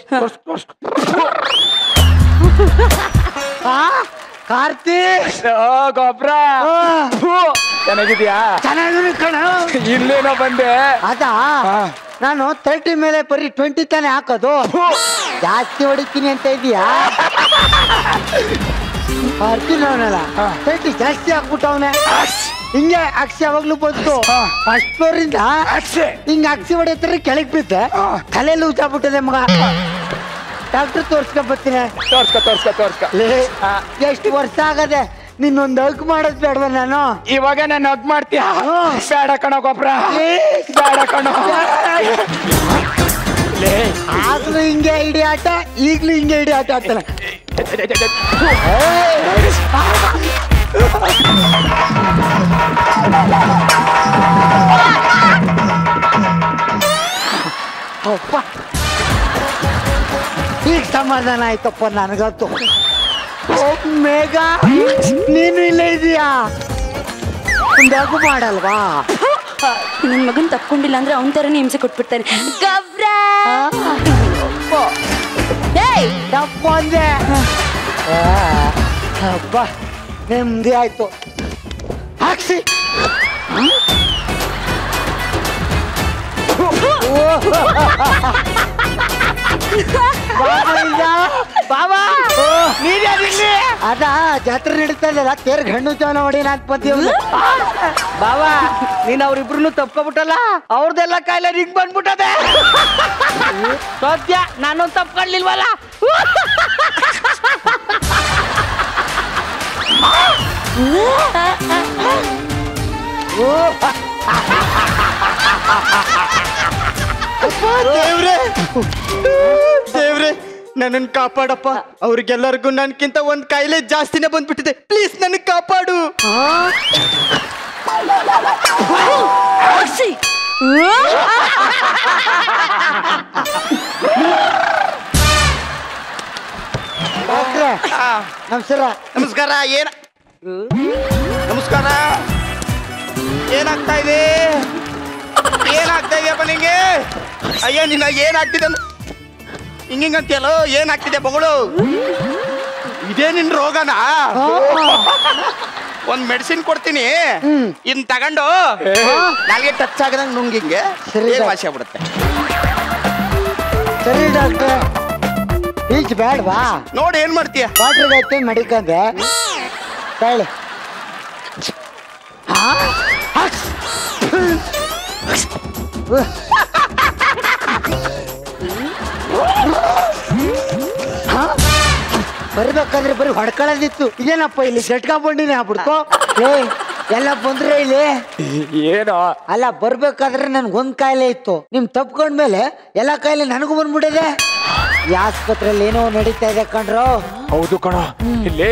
ಕಾರ್ತಿಕ್ ಗೊಬ್ರ ಚೆನ್ನಾಗಿದ್ಯಾ ಇಲ್ಲೇನೋ ಬಂದೆ ಅದಾ ನಾನು 30 ಮೇಲೆ ಬರೀ 20 ತಾನೇ ಹಾಕೋದು ಜಾಸ್ತಿ ಹೊಡಿತೀನಿ ಅಂತ ಇದೀಯಾ ಬರ್ತೀನಿ ಅವನಲ್ಲ 30 ಜಾಸ್ತಿ ಹಾಕ್ಬಿಟ್ಟವನೆ ಹಿಂಗೆ ಅಕ್ಷಿ ಯಾವಾಗ್ಲೂ ಬಂತು ಫಸ್ಟ್ ಫ್ಲೋರ್ ಇಂದ ಹಿಂಗ ಅಕ್ಷಿ ಹೊಡೆಯತ್ತರ ಕೆಳಗ್ ಬಿದ್ದೆ ತಲೆಯಲ್ಲಿ ಉಜ್ಜಾಗ್ಬಿಟ್ಟದೆ ಮಗ ಡಾಕ್ಟರ್ ತೋರ್ಸ್ಕೊಂಡ್ ಬರ್ತೀನಿ ತೋರ್ಸ್ಕ ಎಷ್ಟು ವರ್ಷ ಆಗದೆ ನಿನ್ನೊಂದು ಹಗ್ ಮಾಡೋದ್ ಬೇಡವ ನಾನು ಇವಾಗ ನಾನು ಹಗ್ ಮಾಡ್ತೀಯ ಬೇಡ ಕಣೋ ಗೊಬ್ರ ಬೇಡ ಕಣೋ ಆಗ್ಲೂ ಹಿಂಗೆ ಇಡಿ ಆಟ ಈಗ್ಲೂ ಹಿಂಗೆ ಇಡಿ ಆಟ ಆಡ್ತಾನೆ ಅಪ್ಪ ಈಗ ಸಮಾಧಾನ ಆಯ್ತಪ್ಪ ನನಗಂತೂ ಮೇಘ ನೀನು ಇಲ್ಲೇ ಇದೀಯಾ ಒಂದಾಗು ಮಾಡಲ್ವಾ ನನ್ ಮಗನ್ ತಕ್ಕೊಂಡಿಲ್ಲ ಅಂದ್ರೆ ಅವನ್ ತರನೇ ಹಿಂಸೆ ಕೊಟ್ಬಿಡ್ತಾನೆ ಗಬ್ರಾ ತಪ್ಪ ಅಂದೆ ಹಬ್ಬ ನೆಮ್ಮದಿ ಆಯ್ತು ಹಾಕ್ಸಿ ಬಾಬಾ ನೀರ್ಯಾರಿಲ್ಲಿ ಅದ ಜಾತ್ರೆ ನಡೀತಾ ಇದೆಯಲ್ಲ ತೇರ್ ಗಣ್ಣು ಚವನ ಹೊಡಿನ ಅಂತ ಬಂದೀವಿ. ಬಾಬಾ ನೀನ್ ಅವ್ರಿಬ್ರು ತಪ್ಕೊಬಿಟ್ಟಲ್ಲ ಅವ್ರದೆಲ್ಲ ಕಾಯಿಲೆ ನಿಂಗ್ ಬಂದ್ಬಿಟ್ಟದೆ. ಸದ್ಯ ನಾನೊಂದು ತಪ್ಕೊಳ್ಳಿಲ್ವಲ್ಲ. ದೇವ್ರೆ ದೇವ್ರೆ ನನ್ನನ್ನು ಕಾಪಾಡಪ್ಪ. ಅವ್ರಿಗೆಲ್ಲರಿಗೂ ನನ್ಕಿಂತ ಒಂದ್ ಕಾಯಿಲೆ ಜಾಸ್ತಿನೇ ಬಂದ್ಬಿಟ್ಟಿದೆ. ಪ್ಲೀಸ್ ನನಗೆ ಕಾಪಾಡು. ನಮಸ್ಕಾರ. ನಮಸ್ಕಾರ. ನಮಸ್ಕಾರ. ಏನಾಗ್ತಾ ಇದೆ? ಏನಾಗ್ತಾ ಇದೆಯಪ್ಪ ನಿಂಗೆ? ಅಯ್ಯೋ ನಿನ್ನ ಏನಾಗ್ತಿದೆ ಹಿಂಗಂತೀಯಲ್ಲ? ಏನಾಗ್ತಿದೆ ಬಗಳು? ಇದೇ ನಿನ್ ರೋಗನಾ? ಒಂದ್ ಮೆಡಿಸಿನ್ ಕೊಡ್ತೀನಿ, ಇನ್ ತಗೊಂಡು ನಾಲ್ಗೆ ಟಚ್ ಆಗದಂಗ್ ನುಂಗಿಂಗೆ ವಾಸಿ ಆಗ್ಬಿಡುತ್ತೆ. ಸರಿ ಡಾಕ್ಟ್ರೆ, ಈಚ್ ಬೇಡವಾ? ನೋಡಿ ಏನ್ ಮಾಡ್ತೀಯ? ವಾಟ್ರಿಗೆ ಐತೆ ಮಡಿಕಂದೆ ಹೇಳಿ. ಬರ್ಬೇಕಾದ್ರೆ ಬರೀ ಹೊಡ್ಕೊಳ್ಳೋದಿತ್ತು. ಇದೇನಪ್ಪ ಇಲ್ಲಿ ಜಟ್ಕಾಬಂಡಿನೇ ಆಗ್ಬಿಡ್ತು. ಎಲ್ಲ ಬಂದ್ರೆ ಇಲ್ಲಿ ಏನೋ ಅಲ್ಲ, ಬರ್ಬೇಕಾದ್ರೆ ನನ್ಗೊಂದ್ ಕಾಯಿಲೆ ಇತ್ತು. ನಿಮ್ ತಪ್ಕೊಂಡ್ಮೇಲೆ ಎಲ್ಲಾ ಕಾಯಿಲೆ ನನಗೂ ಬಂದ್ಬಿಟ್ಟಿದೆ. ಈ ಆಸ್ಪತ್ರೆಯಲ್ಲಿ ಏನೋ ನಡೀತಾ ಇದೆ ಕಣ್ರು. ಹೌದು ಕಣ. ಇಲ್ಲಿ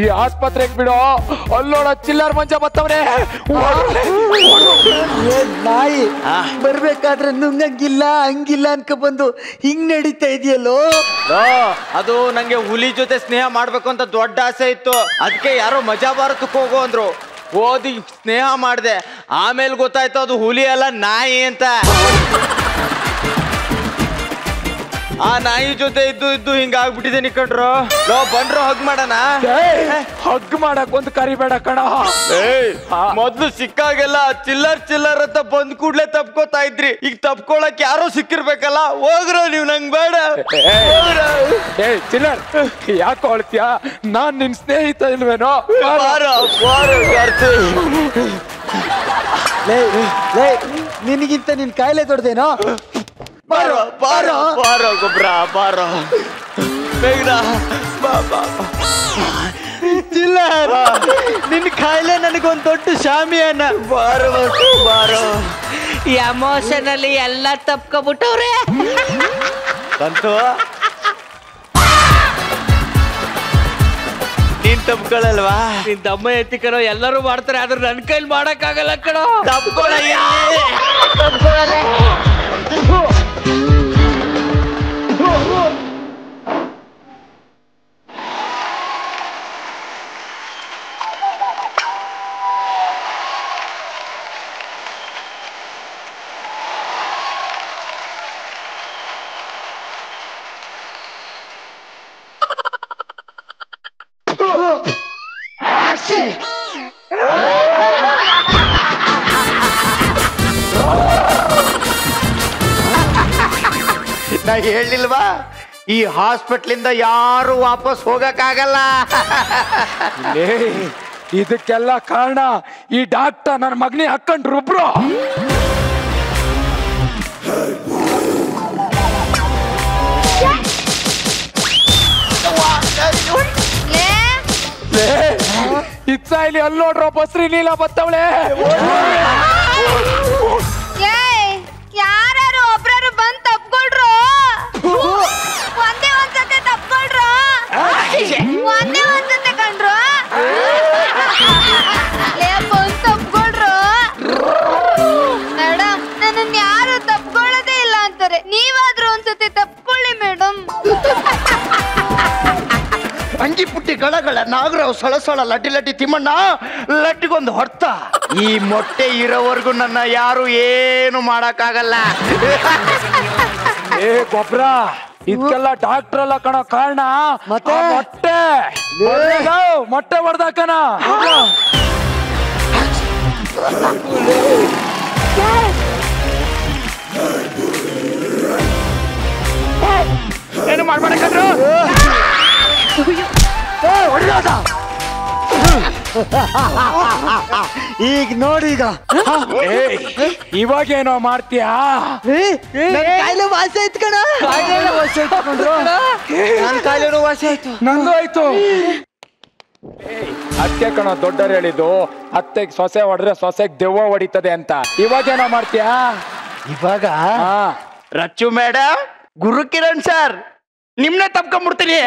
ಈ ಆಸ್ಪತ್ರೆಗೆ ಬಿಡೋ, ಅಲ್ಲೋಡ ಚಿಲ್ಲರ್ ಮಂಚ ಬತ್ತವ್ರೆ. ನಾಯಿ ಬರ್ಬೇಕಾದ್ರೆ ನುಂಗಂಗಿಲ್ಲ ಹಂಗಿಲ್ಲ ಅನ್ಕ ಬಂದು ಹಿಂಗ್ ನಡೀತಾ ಇದೆಯಲ್ಲೋ. ಅದು ನಂಗೆ ಹುಲಿ ಜೊತೆ ಸ್ನೇಹ ಮಾಡ್ಬೇಕು ಅಂತ ದೊಡ್ಡ ಆಸೆ ಇತ್ತು. ಅದಕ್ಕೆ ಯಾರೋ ಮಜಾ ಭಾರತಕ್ಕೆ ಹೋಗು ಅಂದ್ರು. ಓದಿ ಸ್ನೇಹ ಮಾಡಿದೆ. ಆಮೇಲೆ ಗೊತ್ತಾಯ್ತು ಅದು ಹುಲಿ ಅಲ್ಲ ನಾಯಿ ಅಂತ. ಆ ನಾಯಿ ಜೊತೆ ಇದ್ದು ಹಿಂಗಾಗ್ಬಿಟ್ಟಿದ್ದೇನೆ ಕಣ್ರು. ಬಂದ್ರು ಹಗ್ ಮಾಡೋಣ. ಹಗ್ ಮಾಡಕ್ ಒಂದು ಕರಿಬೇಡ ಕಣ. ಮೊದ್ಲು ಸಿಕ್ಕಾಗೆಲ್ಲ ಚಿಲ್ಲರ್ ಅಂತ ಬಂದ್ ಕೂಡ್ಲೆ ತಪ್ಕೋತಾ ಇದ್ರಿ. ಈಗ ತಪ್ಕೊಳಕ್ ಯಾರೋ ಸಿಕ್ಕಿರ್ಬೇಕಲ್ಲ. ಹೋಗ್ರೋ ನೀವು, ನಂಗ್ ಬೇಡ. ಚಿಲ್ಲರ್ ಯಾಕೆ ಹೊಳ್ತೀಯ? ನಾನ್ ನಿನ್ ಸ್ನೇಹಿತ ಇಲ್ವೇನೋ? ನಿನಗಿಂತ ನಿನ್ ಕಾಯಿಲೆ ದೊಡ್ಡದೇನೋ. ಬಾರೋ ಬಾರೋ ಬಾರೋ ಗೊಬ್ರ ಬಾರೋ ಬೇಗ ಚಿಲ್ಲರ್. ನಿನ್ ಕಾಯಿಲೆ ನನಗೊಂದ್ ದೊಡ್ಡ ಶಾಮಿಯಾನ. ಬಾರೋ ಬಾರೋ. ಎಮೋಷನಲ್ಲಿ ಎಲ್ಲ ತಪ್ಕೊಬಿಟ್ಟವ್ರೆ. ಬಂತು ನೀನ್ ತಪ್ಕೊಳಲ್ವಾ? ನಿನ್ ದಮ್ಮ ಎತ್ತಿ ಕಣೋ, ಎಲ್ಲರೂ ಮಾಡ್ತಾರೆ, ಆದ್ರೆ ನನ್ ಕೈಲಿ ಮಾಡಕ್ ಆಗಲ್ಲ ಕಣೋ. ತಪ್ಕೊಳ. ನಾ ಹೇಳಿಲ್ವಾ, ಈ ಹಾಸ್ಪಿಟ್ಲಿಂದ ಯಾರು ವಾಪಸ್ ಹೋಗಕ್ಕಾಗಲ್ಲ. ಇದಕ್ಕೆಲ್ಲ ಕಾರಣ ಈ ಡಾಕ್ಟರ್ ನನ್ನ ಮಗನೇ ಹಾಕೊಂಡ್ರು ಒಬ್ರು. ಇತ್ತ ಇಲ್ಲಿ ಅಲ್ಲಿ ನೋಡ್ರೋ, ಬಸ್ರಿ ನೀಲ ಬತ್ತವಳೆ. ಯಾರು ಒಬ್ರು ಬಂದ್ ತಪ್ಕೊಳ್ರು. ಒಂದೇ ಒಂದ್ಸತಿ ತಪ್ಕೊಳ್ರು. ಒಂದೇ ಒಂದ್ಸತಿ ಕಂಡ್ರು. ಬಂದ್ ತಪ್ಕೊಳ್ರು. ಮೇಡಮ್, ನನ್ನನ್ನು ಯಾರು ತಪ್ಕೊಳ್ಳೋದೇ ಇಲ್ಲ ಅಂತಾರೆ. ನೀವಾದ್ರೂ ಒಂದ್ಸತಿ ತಪ್ಕೊಳ್ಳಿ ಮೇಡಮ್. ಅಂಗಿ ಪುಟ್ಟಿ ಗಳಗಳ ನಾಗರಾವ್ ಸಳಸಳ ಲಡ್ಡಿ ತಿಮ್ಮಣ್ಣ ಲಡ್ಡಿಗೊಂದು ಹೊರ್ತ. ಈ ಮೊಟ್ಟೆ ಇರೋವರೆಗೂ ನನ್ನ ಯಾರು ಏನು ಮಾಡಕ್ಕಾಗಲ್ಲ. ಗೊಬ್ರ ಇದಕ್ಕೆಲ್ಲ ಡಾಕ್ಟರ್ ಎಲ್ಲ ಕಣ ಕಾರಣ. ಮತ್ತೆ ಮೊಟ್ಟೆ ಹೊಡೆದಾಕನ. ಏನು ಮಾಡ್ಬೇಕಂದ್ರು ಈಗ ನೋಡಿ ಈಗ ಇವಾಗೇನೋ ಮಾಡ್ತೀಯಾ ಕಾಯಿಲೆ ವಾಸಿ ಆಯ್ತು ಕಣ. ನನ್ ಕಾಯಿಲೆನೂ ವಾಸಿ ಆಯ್ತು. ನಂದು ಆಯ್ತು. ಅತ್ತೆ ಕಣ ದೊಡ್ಡರು ಹೇಳಿದ್ದು, ಅತ್ತೆಗೆ ಸೊಸೆ ಹೊಡೆದ್ರೆ ಸೊಸೆಗೆ ದೆವ್ವ ಹೊಡಿತದೆ ಅಂತ. ಇವಾಗೇನೋ ಮಾಡ್ತೀಯಾ? ಇವಾಗ ರಚ್ಚು ಮೇಡಮ್, ಗುರು ಕಿರಣ್ ಸರ್, ನಿಮ್ನೆ ತಪ್ಕೊಂಡ್ಬಿಡ್ತೀನಿ.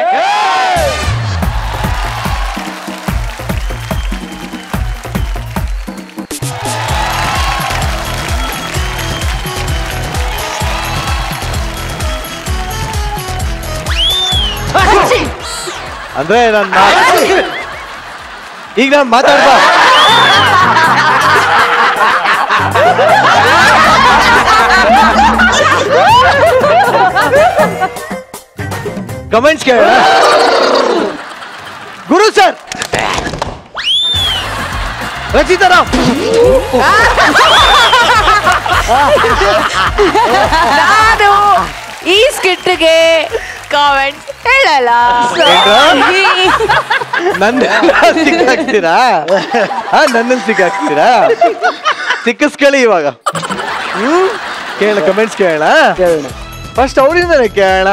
ಅಂದ್ರೆ ಈಗ ನಾನು ಮಾತಾಡ್ಬ ಕಮೆಂಟ್ಸ್ ಕೇಳ. ಗುರು ಸರ್, ರಚಿತಾರಾಮ್, ನಾನು ಈ ಸ್ಕಿಟ್ಗೆ ಕಾಮೆಂಟ್ ಹೇಳಲ್ಲ. ನನ್ನ ಸಿಕ್ಕಾಕ್ತೀರಾ? ನನ್ನನ್ನು ಸಿಕ್ಕಾಕ್ತೀರಾ? ಸಿಕ್ಕಿಸ್ಕೊಳ್ಳಿ ಇವಾಗ. ಕೇಳ, ಕಮೆಂಟ್ಸ್ ಕೇಳೋಣ. ಫಸ್ಟ್ ಅವರಿಂದನೇ ಕೇಳೋಣ.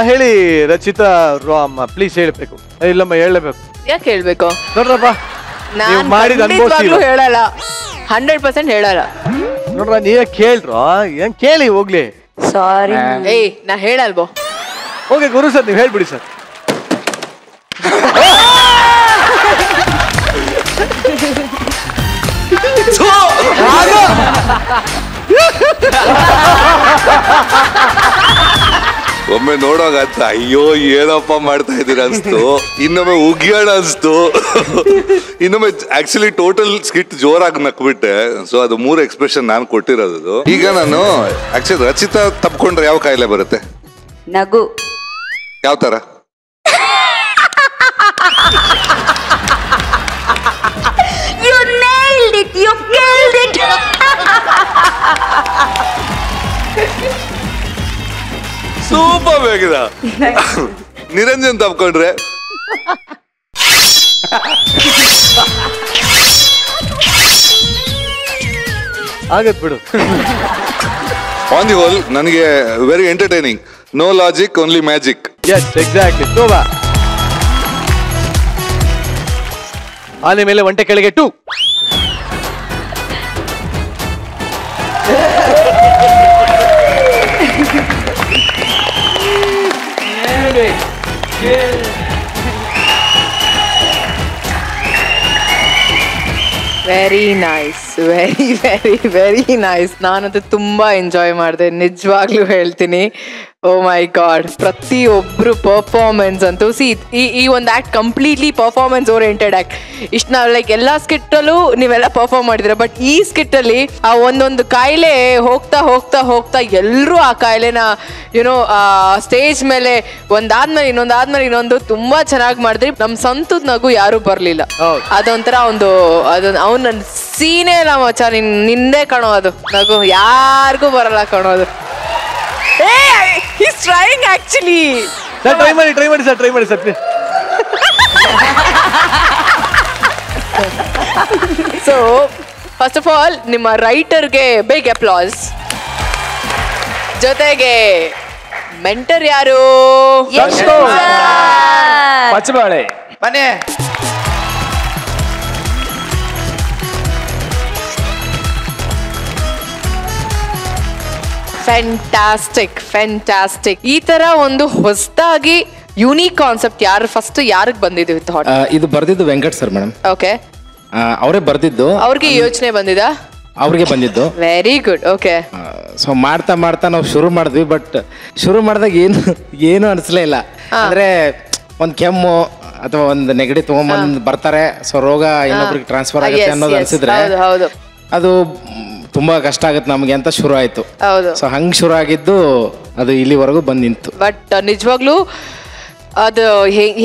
ಹೇಳಿ ರಚಿತಾ ರಾಮ್, ಪ್ಲೀಸ್ ಹೇಳ್ಬೇಕು. ಇಲ್ಲಮ್ಮ ಹೇಳಲೇಬೇಕು. ಯಾಕೆ ಹೇಳ್ಬೇಕು? ನೋಡ್ರಪ್ಪ, ನೀವು ಮಾಡಿದ ಅನುಭವಿಸ್ತೀವಿ. ಹೇಳಲ್ಲ, 100% ಹೇಳಲ್ಲ. ನೋಡ್ರ, ನೀವೇ ಕೇಳ್ರು, ಏನ್ ಕೇಳಿ ಹೋಗ್ಲಿ. ಸಾರಿ. ಏಯ್, ನಾ ಹೇಳಲ್ವೋ? ಓಕೆ ಗುರು ಸರ್, ನೀವು ಹೇಳ್ಬಿಡಿ ಸರ್. ಒಮ್ಮೆ ನೋಡೋಗ ಅಯ್ಯೋ ಏನಪ್ಪ ಮಾಡ್ತಾ ಇದ್ದೀರಾ ಅನ್ಸ್ತು, ಇನ್ನೊಮ್ಮೆ ಉಗಿಯೋಣ ಅನ್ಸ್ತು, ಇನ್ನೊಮ್ಮೆ ಆಕ್ಚುಲಿ ಟೋಟಲ್ ಸ್ಕಿಟ್ ಜೋರಾಗಿ ನಕ್ಬಿಟ್ಟೆ. ಸೊ ಅದು 3 ಎಕ್ಸ್ಪ್ರೆಷನ್ ನಾನು ಕೊಟ್ಟಿರೋದು. ಈಗ ನಾನು ಆಕ್ಚುಲಿ ರಚಿತಾ ತಪ್ಕೊಂಡ್ರೆ ಯಾವ ಕಾಯಿಲೆ ಬರುತ್ತೆ? ನಗು. ಯಾವ ತರ? You nailed it. You killed it. Super ಬೇಕಿದ. ನಿರಂಜನ್ ತಪ್ಕೊಂಡ್ರೆ ಆಗತ್ ಬಿಡು. ಆನ್ ದಿ ಹೋಲ್ ನನಗೆ very entertaining. No logic, only magic. Yes, exactly. Shobha, ಆನೆ ಮೇಲೆ ಒಂಟೆ ಕೆಳಗೆ 2. Very nice, very very very nice. ನಾನಂತೂ ತುಂಬಾ ಎಂಜಾಯ್ ಮಾಡಿದೆ, ನಿಜವಾಗ್ಲೂ ಹೇಳ್ತೀನಿ. ಓ ಮೈ ಗಾಡ್, ಪ್ರತಿಯೊಬ್ರು ಪರ್ಫಾರ್ಮೆನ್ಸ್ ಅಂತೂ ಈ ಒಂದು act completely performance oriented act. ಇಷ್ಟು ನಾವು ಲೈಕ್ ಎಲ್ಲ ಸ್ಕಿಟ್ಟಲ್ಲೂ ನೀವೆಲ್ಲ ಪರ್ಫಾರ್ಮ್ ಮಾಡಿದ್ರೆ, ಬಟ್ ಈ ಸ್ಕಿಟ್ಟಲ್ಲಿ ಆ ಒಂದೊಂದು ಕಾಯಿಲೆ ಹೋಗ್ತಾ ಹೋಗ್ತಾ ಹೋಗ್ತಾ ಎಲ್ಲರೂ ಆ ಕಾಯಿಲೆನ ಯುನೋ ಸ್ಟೇಜ್ ಮೇಲೆ ಒಂದಾದ್ಮೇಲೆ ಇನ್ನೊಂದು ತುಂಬಾ ಚೆನ್ನಾಗಿ ಮಾಡಿದ್ರಿ. ನಮ್ ಸ್ವಂತದ ನಗು ಯಾರು ಬರ್ಲಿಲ್ಲ. ಅದೊಂಥರ ಅದೊಂದು ಅವನ ಸೀನೇ ಇಲ್ಲ ಮಚ್ಚ, ನಿಂದೇ ಕಾಣೋ ಅದು ನಗು, ಯಾರಿಗೂ ಬರಲ್ಲ ಕಾಣೋದು. He's trying actually. ಟ್ರೈ ಮಾಡಿ sir. So first of all ನಿಮ್ಮ ರೈಟರ್ಗೆ ಬಿಗ್ ಅಪ್ಲಾಸ್. ಜೊತೆಗೆ ಮೆಂಟರ್ ಯಾರು? ಪಚ್ಚಬಾಳೆ ಬನ್ನಿ. ಫ್ಯಾಂಟಾಸ್ಟಿಕ್. ಈ ತರ ಒಂದು ಹೊಸದಾಗಿ ಯುನೀಕ್ ಕಾನ್ಸೆಪ್ಟ್ ಯಾರಿಗೆ ಬಂದಿದೆ ಥಾಟ್? ಇದು ಬರ್ದಿದ್ದು ವೆಂಕಟ್ ಸರ್ ಮೇಡಮ್. ಓಕೆ, ಅವರೇ ಬರ್ದಿದ್ದು. ಅವ್ರಿಗೆ ಯೋಚನೆ ಬಂದಿದಾ? ಅವ್ರಿಗೆ ಬಂದಿದ್ದು. Very good. ಓಕೆ, ಸೊ ಮಾಡ್ತಾ ನಾವು ಶುರು ಮಾಡಿದ್ವಿ. ಬಟ್ ಶುರು ಮಾಡಿದಾಗ ಏನು ಅನಿಸ್ಲೇ ಇಲ್ಲ. ಅಂದ್ರೆ ಒಂದ್ ಕೆಮ್ಮು ಅಥವಾ ಒಂದ್ ನೆಗಡಿ ತಗೊಂಡ್ಬಂದ್ ಬರ್ತಾರೆ, ಸೊ ರೋಗ ಇನ್ನೊಬ್ರಿಗೆ ಟ್ರಾನ್ಸ್ಫರ್ ಆಗುತ್ತೆ ಅನ್ನೋದು ಅನ್ಸಿದ್ರೆ ಅದು ತುಂಬಾ ಕಷ್ಟ ಆಗುತ್ತೆ ನಮ್ಗೆ ಅಂತ ಶುರು ಆಯ್ತು. ಸೊ ಹಂಗ್ ಶುರು ಆಗಿದ್ದು ಅದು ಇಲ್ಲಿವರೆಗೂ ಬಂದ್ ನಿಂತು. ಬಟ್ ನಿಜವಾಗ್ಲೂ ಅದು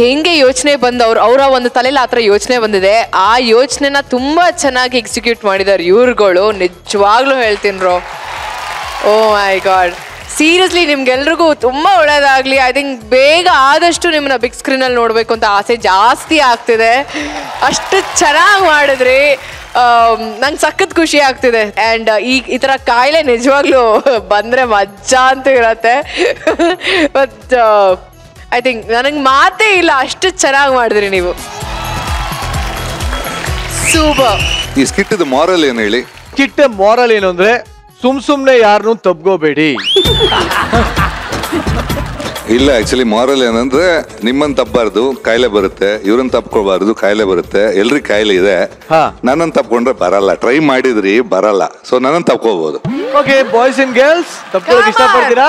ಹೆಂಗೆ ಯೋಚನೆ ಬಂದು ಅವರ ಒಂದು ತಲೆಯಲ್ಲಿ ಆ ಥರ ಯೋಚನೆ ಬಂದಿದೆ. ಆ ಯೋಚನೆನ ತುಂಬಾ ಚೆನ್ನಾಗಿ ಎಕ್ಸಿಕ್ಯೂಟ್ ಮಾಡಿದಾರೆ ಇವ್ರುಗಳು. ನಿಜವಾಗ್ಲೂ ಹೇಳ್ತೀನಿ ಬ್ರೋ. ಓ ಮೈ ಗಾಡ್, ಸೀರಿಯಸ್ಲಿ ನಿಮ್ಗೆಲ್ರಿಗೂ ತುಂಬಾ ಒಳ್ಳೇದಾಗ್ಲಿ. ಐ ಥಿಂಕ್ ಬೇಗ ಆದಷ್ಟು ನಿಮ್ಮನ್ನ ಬಿಗ್ ಸ್ಕ್ರೀನಲ್ಲಿ ನೋಡ್ಬೇಕು ಅಂತ ಆಸೆ ಜಾಸ್ತಿ ಆಗ್ತಿದೆ. ಅಷ್ಟು ಚೆನ್ನಾಗಿ ಮಾಡಿದ್ರಿ. ನಂಗೆ ಸಖತ್ ಖುಷಿ ಆಗ್ತಿದೆ. ಆ್ಯಂಡ್ ಈ ಥರ ಕಾಯಿಲೆ ನಿಜವಾಗ್ಲೂ ಬಂದರೆ ಮಜಾ ಅಂತ ಇರತ್ತೆ. ಬಟ್ ಐ ಥಿಂಕ್ ನನಗೆ ಮಾತೇ ಇಲ್ಲ, ಅಷ್ಟು ಚೆನ್ನಾಗಿ ಮಾಡಿದ್ರಿ ನೀವು. ಸೂಪರ್. ಈ ಸ್ಕಿಟ್ ಮಾರಲ್ ಏನು ಹೇಳಿ? ಸ್ಕಿಟ್ ಮಾರಲ್ ಏನು ಅಂದ್ರೆ ಸುಮ್ನೆ ಯಾರನ್ನೂ ತಬ್ಗೋಬೇಡಿ. ಇಲ್ಲ, ಆಕ್ಚುಲಿ ಮಾರಲ್ ಏನಂದ್ರೆ ನಿಮ್ಮನ್ನ ತಪ್ಪಬಾರ್ದು, ಕಾಯಿಲೆ ಬರುತ್ತೆ. ಇವ್ರನ್ನ ತಪ್ಕೋಬಾರ್ದು, ಕಾಯಿಲೆ ಬರುತ್ತೆ. ಎಲ್ರಿಗೂ ಕಾಯಿಲೆ ಇದೆ. ನನ್ನನ್ನು ತಪ್ಕೊಂಡ್ರೆ ಬರಲ್ಲ. ಟ್ರೈ ಮಾಡಿದ್ರಿ ಬರಲ್ಲ, ಸೊ ನನ್ನನ್ನು ತಪ್ಕೋಬಹುದು. ಓಕೆ, ಬಾಯ್ಸ್ ಅಂಡ್ ಗರ್ಲ್ಸ್ ತಪ್ಕೊಳ್ಳೋಕೆ ಇಷ್ಟಪಡ್ತೀರಾ?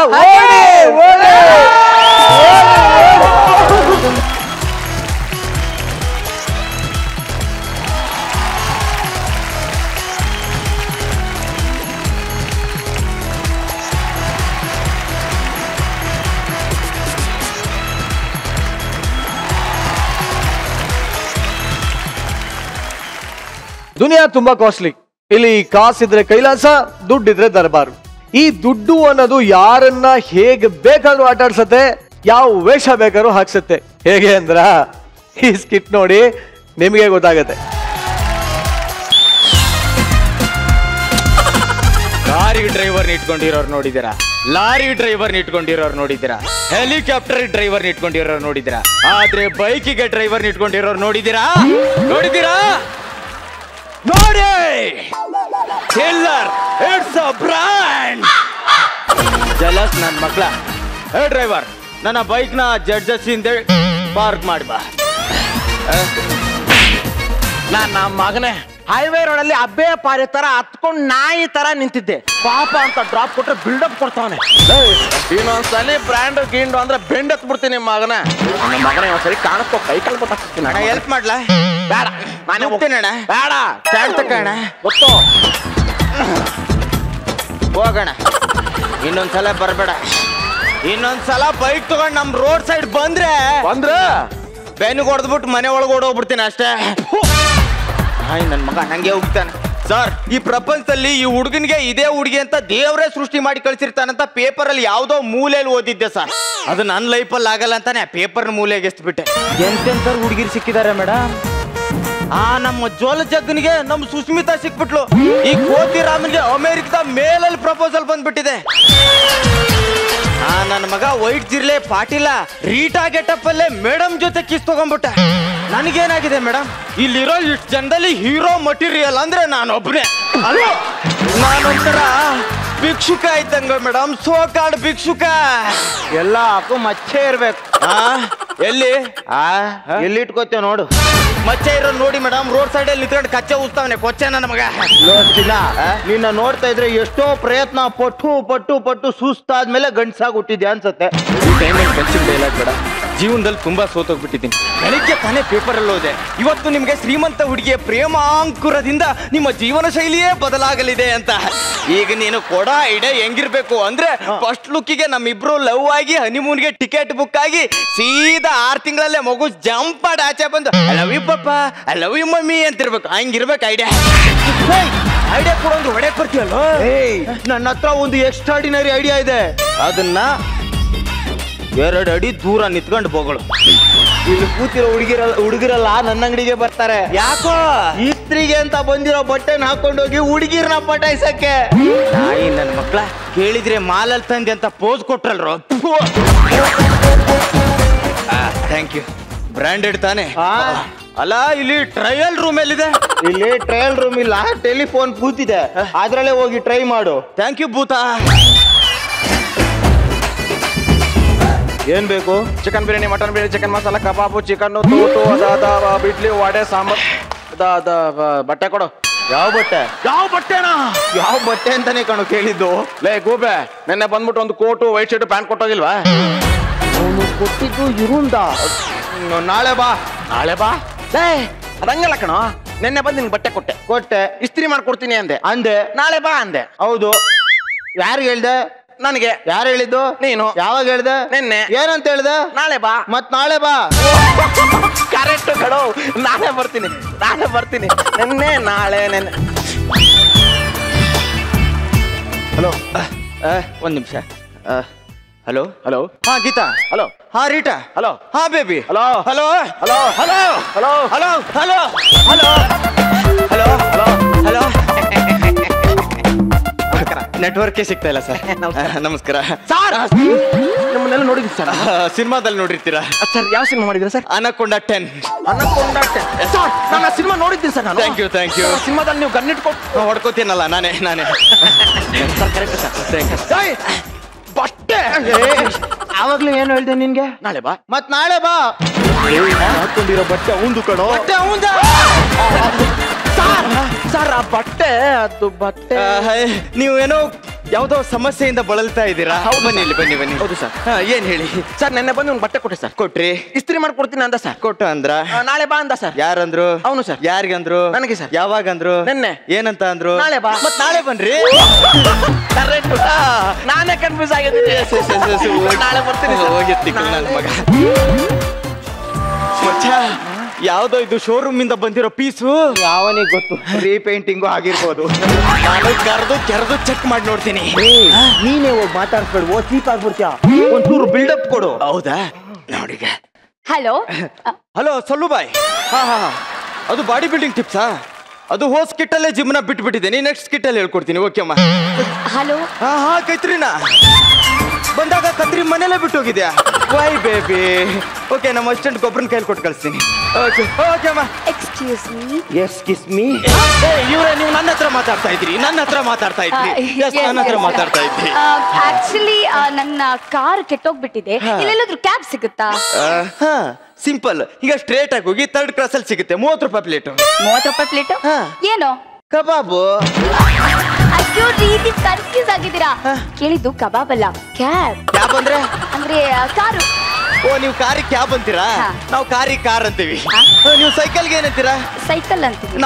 ದುನಿಯಾ ತುಂಬಾ ಕಾಸ್ಟ್ಲಿ. ಇಲ್ಲಿ ಕಾಸಿದ್ರೆ ಕೈಲಾಸ, ದುಡ್ಡಿದ್ರೆ ದರ್ಬಾರು. ಈ ದುಡ್ಡು ಅನ್ನೋದು ಯಾರನ್ನ ಹೇಗೆ ಬೇಕಾದ್ರೂ ಆಟಾಡ್ಸತ್ತೆ, ಯಾವ ವೇಷ ಬೇಕಾದ್ರೂ ಹಾಕ್ಸತ್ತೆ. ಹೇಗೆ ಅಂದ್ರ ಈ ಸ್ಕಿಟ್ ನೋಡಿ ನಿಮಗೆ ಗೊತ್ತಾಗತ್ತೆ. ಲಾರಿ ಡ್ರೈವರ್ ಇಟ್ಕೊಂಡಿರೋರು ನೋಡಿದಿರಾ? ಲಾರಿ ಡ್ರೈವರ್ ಇಟ್ಕೊಂಡಿರೋರು ನೋಡಿದಿರಾ? ಹೆಲಿಕಾಪ್ಟರ್ ಡ್ರೈವರ್ ಇಟ್ಕೊಂಡಿರೋರು ನೋಡಿದಿರಾ? ಆದ್ರೆ ಬೈಕಿಗೆ ಡ್ರೈವರ್ ಇಟ್ಕೊಂಡಿರೋರು ನೋಡಿದಿರಾ? ನೋಡಿದಿರಾ? ನೋಡಿ, killer, it's a brand. Jealous ನನ್ನ ಮಕ್ಳ. ಹೇ ಡ್ರೈವರ್, ನನ್ನ ಬೈಕ್ ನ ಜಡ್ಜಸ್ ಹಿಂದೆ ಪಾರ್ಕ್ ಮಾಡಿ ಬಾ. ನಮ್ಮ ಮಗನೇ ಹೈವೇ ರೋಡಲ್ಲಿ ಅಬ್ಬೆ ಪಾರಿ ತರ ಹತ್ಕೊಂಡ್ ನಾಯಿ ತರ ನಿಂತಿದ್ದೆ. ಪಾಪ ಅಂತ ಡ್ರಾಪ್ ಕೊಟ್ರೆ ಬಿಲ್ಡಪ್ ಕೊಡ್ತಾವನೆ. ಇನ್ನೊಂದ್ಸಲಿ ಬ್ರ್ಯಾಂಡ್ ಗೀಂಡು ಅಂದ್ರೆ ಬೆಂಡ್ ಹತ್ ಬಿಡ್ತೀನಿ ಮಗನ. ನನ್ನ ಮಗನ ಒಂದ್ಸರಿ ಕಾಣಿಸ್ಕೊ, ಕೈ ಕಲ್ಕೊಟ್ಟಾಕ್ತೀನಿ. ಹೆಲ್ಪ್ ಮಾಡ್ಲಾ? ಬೇಡ, ನಾನು ಹೋಗ್ತೀನಿ ಅಣ್ಣ. ಬೇಡ, ಸ್ಟ್ಯಾಂಡ್ ತಗೋಣ. ಗೊತ್ತು, ಹೋಗೋಣ. ಇನ್ನೊಂದ್ಸಲ ಬರ್ಬೇಡ. ಇನ್ನೊಂದ್ಸಲ ಬೈಕ್ ತಗೊಂಡ್ ನಮ್ ರೋಡ್ ಸೈಡ್ ಬಂದ್ರೆ ಬೆನ್ನಿಗೆ ಹೊಡೆದ್ಬಿಟ್ಟು ಮನೆ ಒಳಗೆ ಓಡೋಗ್ಬಿಡ್ತೀನಿ ಅಷ್ಟೇ. ಹಾಯ್, ನನ್ ಮಗ ಹಂಗೆ ಹೋಗ್ತಾನೆ. ಸರ್, ಈ ಪ್ರಪಂಚದಲ್ಲಿ ಈ ಹುಡುಗನಿಗೆ ಇದೇ ಹುಡುಗಿ ಅಂತ ದೇವರೇ ಸೃಷ್ಟಿ ಮಾಡಿ ಕಳ್ಸಿರ್ತಾನಂತ ಪೇಪರ್ ಅಲ್ಲಿ ಯಾವ್ದೋ ಮೂಲೆಯಲ್ಲಿ ಓದಿದ್ದೆ ಸರ್. ಅದು ನನ್ನ ಲೈಫಲ್ಲಿ ಆಗಲ್ಲ ಅಂತಾನೆ ಪೇಪರ್ ಮೂಲೆಗೆ ಎಸ್ಬಿಟ್ಟೆ. ಎಂತೆಂತ ಹುಡುಗಿರು ಸಿಕ್ಕಿದ್ದಾರೆ ಮೇಡಮ್. ನಮ್ಮ ಜೋಲ ಜಗ್ಗನಿಗೆ ನಮ್ಮ ಸುಸ್ಮಿತಾ ಸಿಕ್ಬಿಟ್ಲು. ಈ ಕೋತಿ ರಾಮನ್ಗೆ ಅಮೆರಿಕದ ಮೇಲಲ್ಲಿ ಪ್ರಪೋಸಲ್ ಬಂದ್ಬಿಟ್ಟಿದೆ. ನನ್ನ ಮಗ ವೈಟ್ ಜಿರ್ಲೆ ಪಾಟೀಲ ರೀಟಾ ಗೆಟಪ್ ಅಲ್ಲೇ ಮೇಡಮ್ ಜೊತೆ ಕಿಸ್ ತಗೊಂಡ್ಬಿಟ್ಟ. ನನಗೇನಾಗಿದೆ ಮೇಡಮ್? ಇಲ್ಲಿರೋ ಇಷ್ಟು ಜನದಲ್ಲಿ ಹೀರೋ ಮಟೀರಿಯಲ್ ಅಂದ್ರೆ ನಾನೊಬ್ಬನೇ. ಅಲ್ವಾ? ನಾನೊಂಥರ ಭಿಕ್ಷುಕ ಇದ್ದಂಗ ಮೇಡಮ್, ಸೋಕಾಡ್ ಭಿಕ್ಷುಕ. ಎಲ್ಲ ಹಾಕು ಮಚ್ಚೆ ಇರ್ಬೇಕು. ಎಲ್ಲಿ ಎಲ್ಲಿ ಇಟ್ಕೋತೇವ್ ನೋಡು. ಮಚ್ಚೆ ಇರೋ ನೋಡಿ ಮೇಡಮ್. ರೋಡ್ ಸೈಡ್ ಅಲ್ಲಿ ನಿಂತ್ಕೊಂಡು ಕಚ್ಚೆ ಉಸ್ತಾವನೆ ಕೊಚ್ಚೆ ನನ್ನ ಮಗ. ನಿನ್ನ ನೋಡ್ತಾ ಇದ್ರೆ ಎಷ್ಟೋ ಪ್ರಯತ್ನ ಪಟ್ಟು ಪಟ್ಟು ಪಟ್ಟು ಸುಸ್ತಾದ್ಮೇಲೆ ಗಂಡ್ಸಾಗಿ ಹುಟ್ಟಿದ್ಯಾ ಅನ್ಸತ್ತೆ. ಈ ಟೈಮಲ್ಲಿ ಕನ್ಸಿನ್ ಡೈಲಾಗ್ ಬೇಡ. ಜೀವನದಲ್ಲಿ ತುಂಬಾ ಸೋತೋಗ್ಬಿಟ್ಟಿದ್ದೀನಿ. ಬೆಳಿಗ್ಗೆ ತಾನೇ ಪೇಪರ್ ಅಲ್ಲಿ ಹೋದೆ. ಇವತ್ತು ನಿಮ್ಗೆ ಶ್ರೀಮಂತ ಹುಡುಗಿಯ ಪ್ರೇಮಾಂಕುರದಿಂದ ನಿಮ್ಮ ಜೀವನ ಶೈಲಿಯೇ ಬದಲಾಗಲಿದೆ ಅಂತ. ಈಗ ನೀನು ಕೊಡ ಇಡೆ ಹೆಂಗಿರ್ಬೇಕು ಅಂದ್ರೆ ಫಸ್ಟ್ ಲುಕ್ಕಿಗೆ ನಮ್ಮಿಬ್ರು ಲವ್ ಆಗಿ ಹನಿಮೂನ್ಗೆ ಟಿಕೆಟ್ ಬುಕ್ ಆಗಿ ಸೀದಾ 6 ತಿಂಗಳಲ್ಲೇ ಮಗು ಜಂಪ್ ಮಾಡಿ ಆಚೆ ಬಂದು I love you papa, I love you mummy ಅಂತಿರ್ಬೇಕು. ಹಂಗಿರ್ಬೇಕು ಐಡಿಯಾ. ಐಡಿಯಾ ಕೂಡ ಒಂದು ಹೊಡೆಯಕ್ ಬರ್ತೀಯಲ್ಲ. ನನ್ನ ಹತ್ರ ಒಂದು ಎಕ್ಸ್ಟ್ರಾರ್ಡಿನರಿ ಐಡಿಯಾ ಇದೆ. ಅದನ್ನ 2 ಅಡಿ ದೂರ ನಿಂತ್ಕೊಂಡು ಬೋಗಳು. ಇಲ್ಲಿ ಕೂತಿರೋ ಹುಡುಗಿರಲ್ಲ ನನ್ನ ಅಂಗಡಿಗೆ ಬರ್ತಾರೆ. ಯಾಕೋ ಇಸ್ತ್ರಿಗೆ ಅಂತ ಬಂದಿರೋ ಬಟ್ಟೆನ ಹಾಕೊಂಡೋಗಿ ಹುಡುಗಿರ್ನ ಪಟಾಯಿಸಕ್ಕೆ. ನಾಯಿ ನನ್ನ ಮಕ್ಳ ಕೇಳಿದ್ರೆ ಮಾಲಲ್ಲಿ ತಂದೆ ಅಂತ ಪೋಸ್ ಕೊಟ್ರಲ್ರು. Thank you. ಬ್ರಾಂಡೆಡ್ ತಾನೆ? ಅಲ್ಲ, ಇಲ್ಲಿ ಟ್ರಯಲ್ ರೂಮ್ ಎಲ್ಲಿದೆ? ಇಲ್ಲಿ ಟ್ರಯಲ್ ರೂಮ್ ಇಲ್ಲ, ಟೆಲಿಫೋನ್ ಬೂತ್ ಇದೆ, ಅದ್ರಲ್ಲೇ ಹೋಗಿ ಟ್ರೈ ಮಾಡು. ಥ್ಯಾಂಕ್ ಯು ಭೂತ. ಏನ್ ಬೇಕು? Chicken biryani, mutton biryani, chicken masala, kebab, chicken ತೂಟು, ಬಿಡ್ಲಿ, ವಡೆ, ಸಾಂಬಾರ್, ಬಟ್ಟೆ ಕೊಡು. ಯಾವ ಬಟ್ಟೆ? ಯಾವ ಬಟ್ಟೆನಾ? ಯಾವ ಬಟ್ಟೆ ಅಂತಾನೆ ಕಣು ಕೇಳಿದ್ದು. ಲೇ ಗೂಬೆ, ನಿನ್ನೆ ಬಂದ್ಬಿಟ್ಟು ಒಂದು ಕೋಟು, ವೈಟ್ ಶರ್ಟ್, ಪ್ಯಾಂಟ್ ಕೊಟ್ಟೋಗಿಲ್ವಾ? ಅವನು ಕೊಟ್ಟಿದ್ದು ಇರುಂದ. ನಾಳೆ ಬಾ. ನಾಳೆ ಬಾ? ಲೇ ಅದಂಗಲ್ಲ ಕಣೋ. ನಿನ್ನೆ ಬಂದು ನಿನ್ಗೆ ಬಟ್ಟೆ ಕೊಟ್ಟೆ. ಇಸ್ತ್ರಿ ಮಾಡ್ಕೊಡ್ತೀನಿ ಅಂದೆ. ಅಂದೆ. ನಾಳೆ ಬಾ ಅಂದೆ. ಹೌದು. ಯಾರು ಹೇಳ್ದೆ? ನನಗೆ ಯಾರು ಹೇಳಿದ್ದು? ನೀನು. ಯಾವಾಗ ಹೇಳ್ದೆ? ನಿನ್ನೆ. ಏನಂತ ಹೇಳ್ದೆ? ನಾಳೆ ಬಾ. ಮತ್ ನಾಳೆ ಬಾ. ಕರೆಕ್ಟ್ ಕಡೋ, ನಾಳೆ ಬರ್ತೀನಿ ನಿನ್ನೆ ನಾಳೆ ನೆನ್ನೆ. ಹಲೋ, ಒಂದ್ ನಿಮಿಷ. Hello hello. ಹಾ ಗೀತಾ. ಹಲೋ. ಹಾ ರೀಟಾ. ಹಲೋ. ಹಾ baby. Hello. Hello hello. Hello hello. Hello hello hello hello hello hello. ನೆಟ್ವರ್ಕೇ ಸಿಗ್ತಾ ಇಲ್ಲ ಸರ್. ನಮಸ್ಕಾರ ಸರ್, ನಮ್ಮನ್ನೆಲ್ಲ ನೋಡಿದ್ವಿ ಸರ್. ಸಿನಿಮಾದಲ್ಲಿ ನೋಡಿರ್ತೀರಾ ಸರ್? ಯಾವ ಸಿನಿಮಾ ಮಾಡಿದ್ರ ಸರ್? ಅನಕೊಂಡ 10. ಸರ್, ನಾನು ಆ ಸಿನಿಮಾ ನೋಡಿದ್ದೀನಿ ಸರ್. Thank you. ಸಿನಿಮಾದಲ್ಲಿ ನೀವು ಗನ್ನಿಟ್ಕೊಂಡು ಹೊಡ್ಕೋತೀನಲ್ಲ ನಾನೇ. Sir correct sir. Thank you. ಬಟ್ಟೆ ಆವಾಗ್ಲೂ ಏನು ಹೇಳ್ದೆ ನಿನ್ಗೆ? ನಾಳೆ ಬಾ. ಮತ್ ನಾಳೆ ಬಾ. ಹಾಕೊಂಡಿರೋ ಬಟ್ಟೆ ಅವಂದು ಕಣೋ. ಬಟ್ಟೆ ಅವಂದ? ಸರ್ ಆ ಬಟ್ಟೆ ಅದು ಬಟ್ಟೆ ನೀವೇನೋ ಯಾವ್ದೋ ಸಮಸ್ಯೆಯಿಂದ ಬಳಲ್ತಾ ಇದ್ದೀರಾ? ಬನ್ನಿ. ಹೌದು ಸರ್. ಏನ್ ಹೇಳಿ ಸರ್. ನೆನ್ನೆ ಬಂದು ಒಂದು ಬಟ್ಟೆ ಕೊಟ್ಟೆ ಸರ್. ಕೊಟ್ರಿ? ಇಸ್ತ್ರಿ ಮಾಡ್ಕೊಡ್ತೀನಿ ಅಂದ ಸರ್. ಕೊಟ್ಟು ಅಂದ್ರ? ನಾಳೆ ಬಾ ಅಂದ ಸರ್. ಯಾರಂದ್ರು? ಅವನು ಸರ್. ಯಾರಿಗಂದ್ರು? ನನಗೆ ಸರ್. ಯಾವಾಗಂದ್ರು? ನೆನ್ನೆ. ಏನಂತ ಅಂದ್ರು? ನಾಳೆ ಬಾ. ಮತ್ ನಾಳೆ ಬನ್ರಿ. ಕರೆಕ್ಟ್. ನಾನೇ ಕನ್ಫ್ಯೂಸ್ ಆಗಿದ್ದೀನಿ. ನಾಳೆ ಬರ್ತೀನಿ ಸರ್. ಹೋಗಿರ್ತಿ ನನ್ನ ಮಗ. ಯಾವ್ದೋ ಇದು ಶೋರೂಮ್ ಇಂದ ಬಂದಿರೋ ಪೀಸು? ಯಾವನಿಗೆ ಗೊತ್ತು? ರೀಪೇಂಟಿಂಗು ಆಗಿರ್ಬೋದು. ನಾನು ಕೆರೆದು ಚೆಕ್ ಮಾಡಿ ನೋಡ್ತೀನಿ. ನೀನೇ ಹೋಗಿ ಮಾತಾಡ್ಸ್ಬೇಡ. ಓ ಚೀಪ್ ಆಗ್ಬಿಡ್ತೀಯ. ಒಂಚೂರು ಬಿಲ್ಡಪ್ ಕೊಡು. ಹೌದಾ? ನೋಡಿಗ. ಹಲೋ. ಹಲೋ ಸಲ್ಲು ಬಾಯ್. ಹಾ ಅದು ಬಾಡಿ ಬಿಲ್ಡಿಂಗ್ ಟಿಪ್ಸಾ? ಅದು ಹೋಸ್ ಕಿಟ್ಟಲ್ಲೇ ಜಿಮ್ನ ಬಿಟ್ಬಿಟ್ಟಿದ್ದೀನಿ. ನೆಕ್ಸ್ಟ್ ಕಿಟ್ಟಲ್ಲಿ ಹೇಳ್ಕೊಡ್ತೀನಿ. ಓಕೆ ಅಮ್ಮ. ಹಲೋ. ಹಾ ಕೈತ್ರಿನಾ ಬಂದಾಗ ಕತ್ರಿ ಮನೇಲೆ ಬಿಟ್ಟು ಹೋಗಿದ್ಯಾ? Why baby. ಓಕೆ, ನಮ್ಮ ಅಸಿಸ್ಟೆಂಟ್ ಗೊಬ್ಬರನ ಕೈಲಿ ಕೊಟ್ಟು ಕಳಿಸ್ತೀನಿ. ಓಕೆ ಅಮ್ಮ. Excuse me. Yes kiss me. ಇವ್ರೆ, ನೀವು ನನ್ನ ಹತ್ರ ಮಾತಾಡ್ತಾ ಇದ್ರಿ. ನನ್ನ ಹತ್ರ ಮಾತಾಡ್ತಾ ಇದ್ರಿ. ಆಕ್ಚುಲಿ ನನ್ನ ಕಾರ್ ಕೆಟ್ಟೋಗ್ಬಿಟ್ಟಿದೆ. ಇಲ್ಲೆಲ್ಲಾದ್ರೂ ಕ್ಯಾಬ್ ಸಿಗುತ್ತಾ? ಹಾ ಸಿಂಪಲ್. ಈಗ ಸ್ಟ್ರೇಟ್ ಆಗಿ ಹೋಗಿ 3rd ಕ್ಲಾಸ್ ಅಲ್ಲಿ ಸಿಗುತ್ತೆ. 30 ರೂಪಾಯಿ ಪ್ಲೇಟ್. 30 ರೂಪಾಯಿ ಪ್ಲೇಟ್? ಏನು ಕಬಾಬು? ಅಯ್ಯೋ, ರೀತಿ ಕನ್ಫ್ಯೂಸ್ ಆಗಿದ್ದೀರಾ. ಕೇಳಿದ್ದು ಕಬಾಬ್ ಅಲ್ಲ, ಕ್ಯಾಬ್. ಕ್ಯಾಬ್ ಅಂದ್ರೆ? ಅಂದ್ರೆ ಕಾರು. ಓ, ನೀವು ಕಾರಿಗೆ ಕ್ಯಾಬ್ ಅಂತೀರಾ? ನಾವು ಕಾರಿಗೆ ಕಾರ್ ಅಂತೀವಿ. ನೀವು ಸೈಕಲ್ಗೆ ಏನಂತೀರಾ? ಸೈಕಲ್ ಅಂತೀವಿ.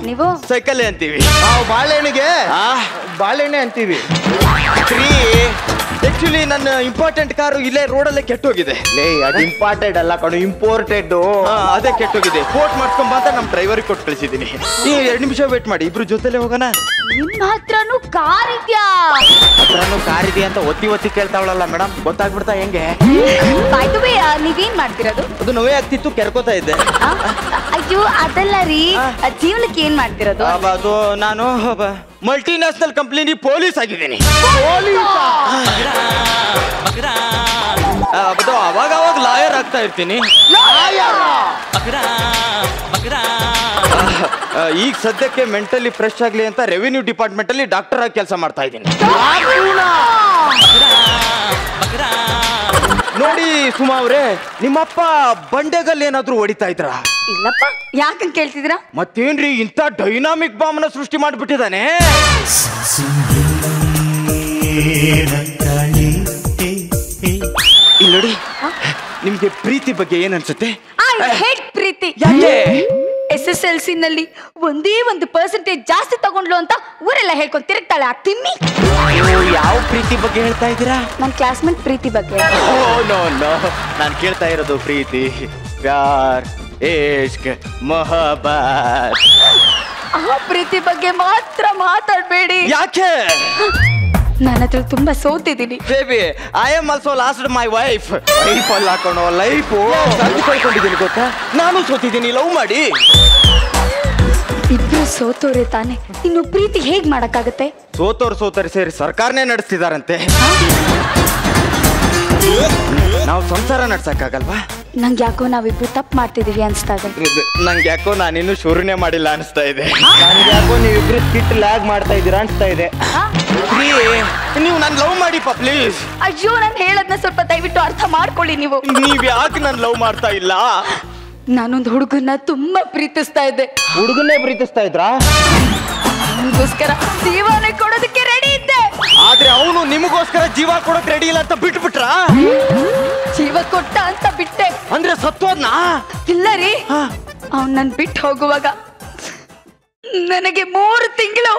ನೀವು ಸೈಕಲ್ ಅಂತೀವಿ. ನಾವು ಬಾಳೆಹಣ್ಣಿಗೆ ಬಾಳೆಹಣ್ಣೆ ಅಂತೀವಿ. ಆಕ್ಚುಲಿ ನನ್ನ ಇಂಪಾರ್ಟೆಂಟ್ ಕಾರು ಇಲ್ಲೇ ರೋಡಲ್ಲೇ ಕೆಟ್ಟೋಗಿದೆ. ಅದು ಇಂಪಾರ್ಟೆಂಟ್ ಅಲ್ಲ ಕಣು, ಇಂಪೋರ್ಟೆಡ್. ಅದೇ ಕೆಟ್ಟೋಗಿದೆ. ಕೋಟ್ ಮಾಡ್ಕೊಂಬ ಅಂತ ನಮ್ಮ ಡ್ರೈವರಿಗೆ ಕೊಟ್ಟು ಕಳಿಸಿದ್ದೀನಿ. ನೀವು 2 ನಿಮಿಷ ವೇಟ್ ಮಾಡಿ, ಇಬ್ರು ಜೊತೆಲೆ ಹೋಗೋಣ. ನಿಮ್ಮ ಹತ್ರನೂ ಕಾರ್ ಇದೆಯಾ? ಕಾರ್ ಇದೆಯಾ ಅಂತ ಒತ್ತಿ ಕೇಳ್ತಾವಳಲ್ಲ ಮೇಡಮ್, ಗೊತ್ತಾಗ್ಬಿಡ್ತಾ ಹೆಂಗೆ? ಬೈ ದ ವೇ, ನೀವೇನ್ ಮಾಡ್ತಿರೋದು? ಅದು ನೋವೇ ಆಗ್ತಿತ್ತು, ಕೆರ್ಕೋತಾ ಇದ್ದೆ. ಅಯ್ಯೋ ಅದಲ್ಲ ರೀ, ಜೀವನಕ್ಕೆ ಏನ್ ಮಾಡ್ತಿರೋದು? ಅದು ನಾನು ಮಲ್ಟಿನ್ಯಾಷನಲ್ ಕಂಪ್ನಿ ಪೊಲೀಸ್ ಆಗಿದ್ದೀನಿ. ಅವಾಗ ಲಾಯರ್ ಆಗ್ತಾ ಇರ್ತೀನಿ. ಈಗ ಸದ್ಯಕ್ಕೆ ಮೆಂಟಲಿ ಫ್ರೆಶ್ ಆಗ್ಲಿ ಅಂತ ರೆವಿನ್ಯೂ ಡಿಪಾರ್ಟ್ಮೆಂಟ್ ಅಲ್ಲಿ ಡಾಕ್ಟರ್ ಆಗಿ ಕೆಲಸ ಮಾಡ್ತಾ ಇದ್ದೀನಿ. ನೋಡಿ ಸುಮಾ ಅವ್ರೆ, ನಿಮ್ಮಪ್ಪ ಬಂಡೆಗಲ್ಲಿ ಏನಾದ್ರೂ ಹೊಡಿತಾ ಇದ್ರ? ಇಲ್ಲಪ್ಪ. ಯಾಕಂತ ಕೇಳ್ತಿದ್ದೀರಾ? ಮತ್ತೇನ್ರಿ ಇಂಥ ಡೈನಾಮಿಕ್ ಬಾಂಬ್ನ ಸೃಷ್ಟಿ ಮಾಡ್ಬಿಟ್ಟಿದಾನೆ. ಇಲ್ಲಿ ನೋಡಿ, ನಿಮ್ಗೆ ಪ್ರೀತಿ ಬಗ್ಗೆ ಏನ್ ಅನ್ಸುತ್ತೆ? ಐ ಹೇಟ್ ಪ್ರೀತಿ. ಯಾಕೆ? SSLC ನಲ್ಲಿ ಒಂದೇ 1% ಜಾಸ್ತಿ ತಗೊಂಡ್ಲು ಅಂತ ಊರೆಲ್ಲ ಹೇಳ್ಕೊಂಡ್ ತಿರುಗ್ತಾಳೆ ಆ ತಿಮ್ಮಿ. ಯಾವ ಪ್ರೀತಿ ಬಗ್ಗೆ ಹೇಳ್ತಾ ಇದ್ದೀರಾ? ನನ್ನ ಕ್ಲಾಸ್ಮೇಟ್ ಪ್ರೀತಿ ಬಗ್ಗೆ. ನೋ ನಾನು ಕೇಳ್ತಾ ಇರೋದು ಪ್ರೀತಿ, ಪ್ಯಾರ್, ಇಶ್ಕ್, ಮೊಹಬ್ಬತ್. ಆ ಪ್ರೀತಿ ಬಗ್ಗೆ ಮಾತ್ರ ಮಾತಾಡ್ಬೇಡಿ. ಯಾಕೆ? ನನ್ನ ಹತ್ರ ತುಂಬಾ ಸೋತಿದ್ದೀನಿ. Baby, I am also lost my wife. Life ಅಲ್ಲಿ ಹಾಕೋಣ ಲೈಫು ಕಳ್ಕೊಂಡಿದ್ದೀನಿ ಗೊತ್ತಾ. ನಾನು ಸೋತಿದ್ದೀನಿ ಲವ್ ಮಾಡಿ. ಇಬ್ರು ಸೋತೋರೆ ತಾನೆ, ಇನ್ನು ಪ್ರೀತಿ ಹೇಗ್ ಮಾಡಕ್ಕಾಗತ್ತೆ? ಸೋತೋರು ಸೇರಿ ಸರ್ಕಾರನೇ ನಡೆಸ್ತಿದಾರಂತೆ. ನಾವು ಸಂಸಾರ ನಡ್ಸಕ್ಕಾಗಲ್ವಾ? ನಂಗೆ ಯಾಕೋ ನಾವಿಬ್ರು ತಪ್ಪು ಮಾಡ್ತಿದೀವಿ ಅನ್ಸ್ತಾ ಇದೆ. ನಂಗೆ ಯಾಕೋ ನಾನಿನ್ನು ಶುರುನೇ ಮಾಡಿಲ್ಲ ಅನಿಸ್ತಾ ಇದೆ. ನನ್ಗೆ ಯಾಕೋ ನೀವಿಬ್ರು ಸ್ಕಿಟ್ ಲ್ಯಾಗ್ ಮಾಡ್ತಾ ಇದ್ದೀರಾ ಅನ್ಸ್ತಾ ಇದೆ. ನೀವು ನನ್ ಲವ್ ಮಾಡಿಪ್ಪ ಪ್ಲೀಸ್. ಅಯ್ಯೋ, ನಾನು ಹೇಳದ್ನ ಸ್ವಲ್ಪ ದಯವಿಟ್ಟು ಅರ್ಥ ಮಾಡ್ಕೊಳ್ಳಿ ನೀವು. ನೀವ್ ಯಾಕೆ ನನ್ ಲವ್ ಮಾಡ್ತಾ ಇಲ್ಲ? ನಾನೊಂದು ಹುಡುಗನ್ನ ತುಂಬಾ ಪ್ರೀತಿಸ್ತಾ ಇದ್ದೆ. ಹುಡುಗನ್ನೇ ಪ್ರೀತಿಸ್ತಾ ಇದ್ರಾ? ಅವನಿಗೋಸ್ಕರ ಜೀವನ ಕೊಡೋದಕ್ಕೆ ರೆಡಿ ಇದ್ದೆ. ಆದ್ರೆ ಅವನು ನಿಮಗೋಸ್ಕರ ಜೀವ ಕೊಡಕ್ ರೆಡಿ ಇಲ್ಲ ಅಂತ ಬಿಟ್ಬಿಟ್ರ? ಜೀವ ಕೊಟ್ಟ ಅಂತ ಬಿಟ್ಟೆ. ಅಂದ್ರೆ ಸತ್ತೋದ್ನಾ? ಇಲ್ಲ ರೀ, ಅವ್ನು ನನ್ ಬಿಟ್ಟು ಹೋಗುವಾಗ ನನಗೆ 3 ತಿಂಗಳು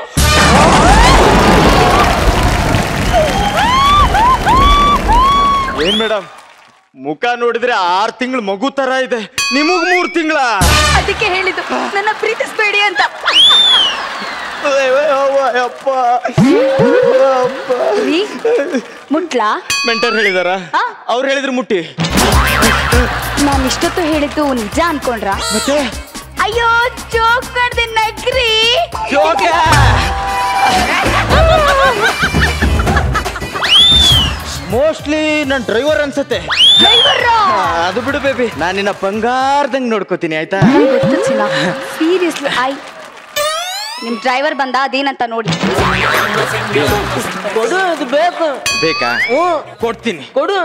ಏನ್ ಮೇಡಮ್ ಮುಖ ನೋಡಿದ್ರೆ 6 ತಿಂಗಳು ಮಗು ತರ ಇದೆ, ನಿಮಗ್ 3 ತಿಂಗಳ. ಅದಕ್ಕೆ ಹೇಳಿದ್ದು ನನ್ನ ಪ್ರೀತಿಸ್ಬೇಡಿ ಅಂತ. ಮುಟ್ಲಾ ಮೆಂಟರ್ ಹೇಳಿದಾರ? ಅವ್ರು ಹೇಳಿದ್ರು ಮುಟ್ಟಿ. ನಾನು ಇಷ್ಟೊತ್ತು ಹೇಳಿದ್ದು ನಿಜ ಅನ್ಕೊಂಡ್ರ? ಮತ್ತೆ ಅಯ್ಯೋ ಜೋಕ್ ಮಾಡ್ದೆ ನಗ್ರಿ. ಮೋಸ್ಟ್ಲಿ ನನ್ ಡ್ರೈವರ್ ಅನ್ಸತ್ತೆ. ಅದು ಬಿಡು ಬೇಬಿ, ನಾನು ನಿನ್ನ ಬಂಗಾರದಂಗ್ ನೋಡ್ಕೋತೀನಿ ಆಯ್ತಾ? ಸೀರಿಯಸ್ಲಿ ನಿಮ್ ಡ್ರೈವರ್ ಬಂದ ಅದೇನಂತ ನೋಡಿ. ಕೊಡು, ಅದು ಬೇಕು. ಬೇಕಾ? ಕೊಡ್ತೀನಿ. ಕೊಡು.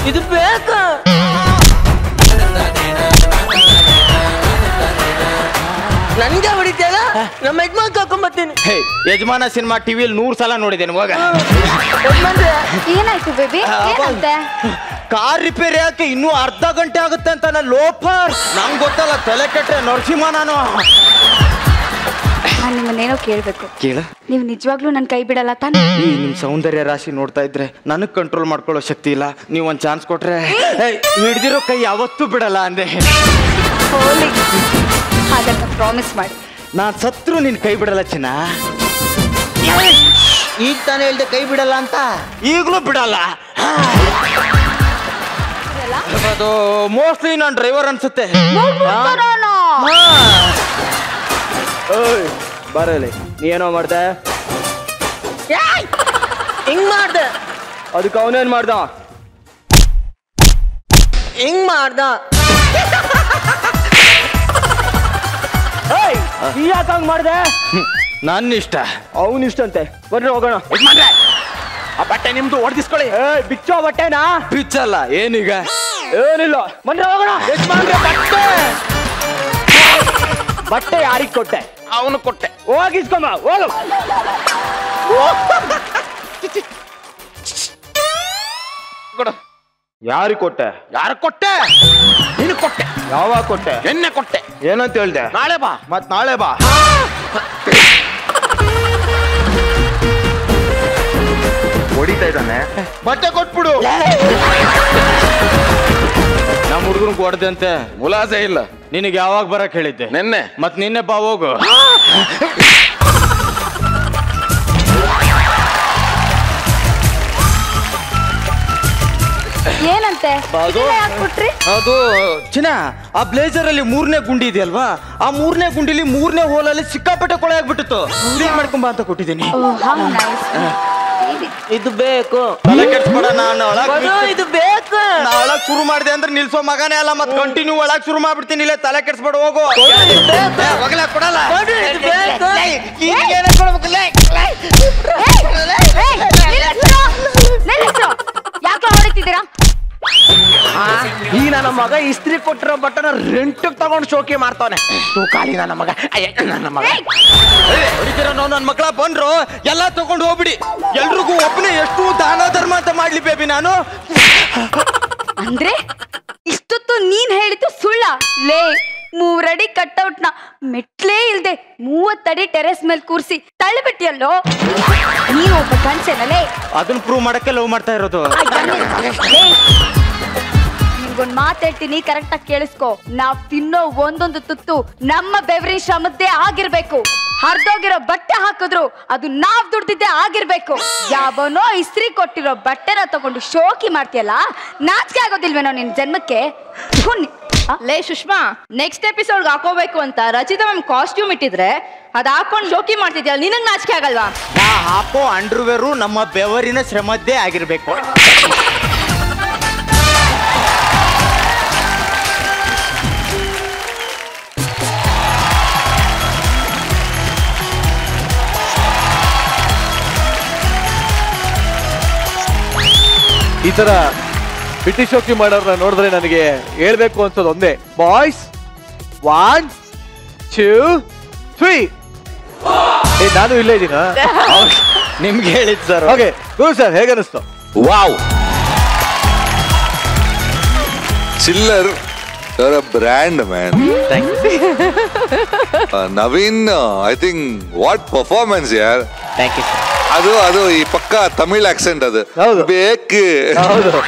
ಇದು ಬೇಕಾ? ನನ್ಗೆ ಹೊಡಿತೇಳ? ನಮ್ಮ ಯಜಮಾನ್ ಕರ್ಕೊಂಬರ್ತೀನಿ. ಯಜಮಾನ ಸಿನಿಮಾ ಟಿವಿಯಲ್ಲಿ 100 ಸಲ ನೋಡಿದ್ದೇನೆ. ಹೋಗ. ಏನಾಯ್ತು ಬೇಬಿ? ಏನಂತೆ? ಕಾರ್ ರಿಪೇರಿ ಯಾಕೆ ಇನ್ನೂ ಅರ್ಧ ಗಂಟೆ ಆಗುತ್ತೆ ಅಂತ ನಾನು ಲೋಫರ್. ನಂಗೆ ಗೊತ್ತಲ್ಲ, ತಲೆ ಕೆಟ್ರೆ ನರಸಿಂಹ ನಾನು. ನಾನು ನಿಮ್ಮನ್ನೇನೋ ಕೇಳ್ಬೇಕು. ಕೇಳ. ನೀವು ನಿಜವಾಗ್ಲೂ ನನ್ನ ಕೈ ಬಿಡಲ್ಲ ತಾನೆ? ಈ ನಿಮ್ ಸೌಂದರ್ಯ ರಾಶಿ ನೋಡ್ತಾ ಇದ್ರೆ ನನಗ್ ಕಂಟ್ರೋಲ್ ಮಾಡ್ಕೊಳ್ಳೋ ಶಕ್ತಿ ಇಲ್ಲ. ನೀವು ಒಂದ್ ಚಾನ್ಸ್ ಕೊಟ್ರೆ ಹಿಡ್ದಿರೋ ಕೈ ಯಾವತ್ತೂ ಬಿಡಲ್ಲ ಅಂದೆ. ಹಾಗಂತ ಪ್ರಾಮಿಸ್ ಮಾಡಿ. ನಾನ್ ಸತ್ರು ನಿನ್ ಕೈ ಬಿಡಲ್ಲ ಚಿನ್ನ. ಈಗ ತಾನೇ ಹೇಳ್ದೆ ಕೈ ಬಿಡಲ್ಲ ಅಂತ. ಈಗಲೂ ಬಿಡಲ್ಲ. ಅದು ಮೋಸ್ಟ್ಲಿ ನಾನ್ ಡ್ರೈವರ್ ಅನ್ಸುತ್ತೆ. ಬರಲಿ, ನೀ ಏನೋ ಮಾಡ್ದೆ? ಹಿಂಗ್ ಮಾಡ್ದೆ. ಅದಕ್ಕೆ ಅವನೇನ್ ಮಾಡ್ದ? ಹಿಂಗ್ ಮಾಡ್ದ. ಯಾಕಂಗ್ ಮಾಡ್ದೆ? ನನ್ನ ಇಷ್ಟ, ಅವನ್ ಇಷ್ಟ ಅಂತೆ. ಬರ್ರಿ ಹೋಗೋಣ. ಆ ಬಟ್ಟೆ ನಿಮ್ದು ಹೊಡೆದಿಸ್ಕೊಳ್ಳಿ. ಬಿಚ್ಚೋ ಬಟ್ಟೆನಾ? ಬಿಚ್ಚಲ್ಲ. ಏನೀಗ? ಏನಿಲ್ಲ, ಬನ್ನಿ ಹೋಗೋಣ. ಬಟ್ಟೆ ಬಟ್ಟೆ ಯಾರಿಗ್ ಕೊಟ್ಟೆ? ಅವನು ಕೊಟ್ಟೆ. ಹೋಗಿಸ್ಕೊಂಬ, ಹೋಗು. ಯಾರಿಗೆ ಕೊಟ್ಟೆ? ಯಾರು ಕೊಟ್ಟೆ? ನೀನು ಕೊಟ್ಟೆ. ಯಾವಾಗ ಕೊಟ್ಟೆ? ಎನ್ನೆ ಕೊಟ್ಟೆ. ಏನಂತ ಹೇಳ್ದೆ? ನಾಳೆ ಬಾ. ಮತ್ ನಾಳೆ ಬಾ. ಹೊಡಿತಾ ಇದ್ದಾನೆ. ಬಟ್ಟೆ ಕೊಟ್ಬಿಡು. ನಮ್ಮ ಹುಡುಗರು ಕೊಡ್ದಂತೆ. ಮುಲಾಸೆ ಇಲ್ಲ. ನಿನಗೆ ಯಾವಾಗ ಬರಕ್ ಹೇಳಿದ್ದೆ? ನಿನ್ನೆ. ಮತ್ ನಿನ್ನೆ ಬಾ, ಹೋಗು. ಏನಂತೆ? ಅದು ಚಿನ್ನ, ಆ ಬ್ಲೇಸರ್ ಅಲ್ಲಿ 3ನೇ ಗುಂಡಿ ಇದೆಯಲ್ವಾ, ಆ 3ನೇ ಗುಂಡಿಲಿ 3ನೇ ಹೋಲಲ್ಲಿ ಸಿಕ್ಕಾಪಟ್ಟೆ ಕೊಳೆ ಆಗ್ಬಿಟ್ಟಿತ್ತು. ಕ್ಲೀನ್ ಮಾಡ್ಕೊಂಬ ಅಂತ ಕೊಟ್ಟಿದ್ದೀನಿ. ಇದು ಬೇಕು. ತಲೆ ಕೆಡ್ಸ್ಕೊಡ. ನಾನು ಇದು ಬೇಕು. ಒಳಗ್ ಶುರು ಮಾಡಿದೆ ಅಂದ್ರೆ ನಿಲ್ಸೋ ಮಗನೇ ಅಲ್ಲ. ಮತ್ ಕಂಟಿನ್ಯೂ ಒಳಗ್ ಶುರು ಮಾಡ್ಬಿಡ್ತೀನಿ. ಇಲ್ಲ ತಲೆ ಕೆಡ್ಸ್ಬೇಡ, ಹೋಗು. ಹೋಗಲ್ಲ, ಕೊಡಲ್ಲ. ಯಾಕೆ ಹೊಡಿತಿದ್ದೀರಾ? ಈ ನನ್ನ ಮಗ ಇಸ್ತ್ರಿ ಕೊಟ್ಟಿರೋ ಬಟ್ಟನ ರೆಂಟ್ ತಗೊಂಡು ಶೋಕಿ ಮಾಡ್ತಾನೆ. ತೂಕಾಲಿ ನನ್ನ ಮಗ. ನನ್ನ ಮಗ ಹೊಡಿತೀರ ನಾವು? ನನ್ನ ಮಕ್ಕಳ ಬಂದ್ರು ಎಲ್ಲ ತಗೊಂಡು ಹೋಗ್ಬಿಡಿ. ಎಲ್ರಿಗೂ ಒಬ್ಬನೇ ಎಷ್ಟು ದಾನ ಧರ್ಮ ಅಂತ ಮಾಡ್ಲಿ ಬೇಬಿ ನಾನು? ಅಂದ್ರೆ ಇಷ್ಟೊತ್ತು ನೀನ್ ಹೇಳಿದ್ದು ಸುಳ್ಳ? ಲೇ, 3 ಅಡಿ ಕಟ್ಔಟ್ನ ಮೆಟ್ಲೇ ಇಲ್ದೆ 30 ಅಡಿ ಟೆರೆಸ್ ಮೇಲೆ ಕೂರ್ಸಿ ತಳ್ಳಿಬಿಟ್ಟಿಯಲ್ಲೋ. ನೀನು ಒಬ್ಬ ಗಂಡಸೇನಲೇ? ಅದನ್ನ ಪ್ರೂವ್ ಮಾಡಕ್ಕೆ ಲವ್ ಮಾಡ್ತಾ ಇರೋದು. ನಿಮ್ಗೊಂದ್ ಮಾತು ಹೇಳ್ತೀನಿ, ಕರೆಕ್ಟ್ ಆಗಿ ಕೇಳಿಸ್ಕೊ. ನಾವ್ ತಿನ್ನೋ ಒಂದೊಂದು ತುತ್ತು ನಮ್ಮ ಬೆವರಿನ ಶ್ರಮದ್ದೇ ಆಗಿರ್ಬೇಕು. ಹರಿದೋಗಿರೋ ಬಟ್ಟೆ ಹಾಕಿದ್ರು ಅದು ನಾವ್ ದುಡ್ದಿದ್ದೆ ಆಗಿರ್ಬೇಕು. ಯಾವನೋ ಇಸ್ತ್ರಿ ಕೊಟ್ಟಿರೋ ಬಟ್ಟೆನ ತಗೊಂಡು ಶೋಕಿ ಮಾಡ್ತೀಯಲ್ಲ, ನಾಚಿಕೆ ಆಗೋದಿಲ್ವೇನೋ ನಿನ್ ಜನ್ಮಕ್ಕೆ? ಲೇ ಸುಷ್ಮಾ, ನೆಕ್ಸ್ಟ್ ಎಪಿಸೋಡ್ ಹಾಕೋಬೇಕು ಅಂತ ರಚಿತಾ ಮ್ಯಾಮ್ ಕಾಸ್ಟ್ಯೂಮ್ ಇಟ್ಟಿದ್ರೆ ಅದ್ ಹಾಕೊಂಡು ಶೋಕಿ ಮಾಡ್ತಿದ್ಯಲ್ಲ, ನಿನಗ್ ನಾಚಿಕೆ ಆಗಲ್ವಾ? ನಾ ಹಾಕೋ ಅಂಡರ್ವೇರು ನಮ್ಮ ಬೆವರಿನ ಶ್ರಮದ್ದೇ ಆಗಿರ್ಬೇಕು. ಈ ತರ ಬಿಟ್ಟಿ ಶೋಕಿ ಮಾಡೋರ್ನ ನೋಡಿದ್ರೆ ನನಗೆ ಹೇಳ್ಬೇಕು ಅನ್ಸೋದು ಒಂದೇ, ಬಾಯ್ಸ್ 1 2 3. ನಾನು ಇಲ್ಲೇ ಇದ್ದೀನ. ನಿಮ್ಗೆ ಹೇಳಿದ್ ಸರ್. ಓಕೆ ಸರ್, ಹೇಗೆ ಅನಿಸ್ತು? ವಾವ್, ಚಿಲ್ಲರ್ You're a brand, man. Naveen, I think what performance, yaar. Thank you ಅದು ಈ ಪಕ್ಕ ತಮಿಳ್ ಆಕ್ಸೆಂಟ್ ಅದು ಬೇಕು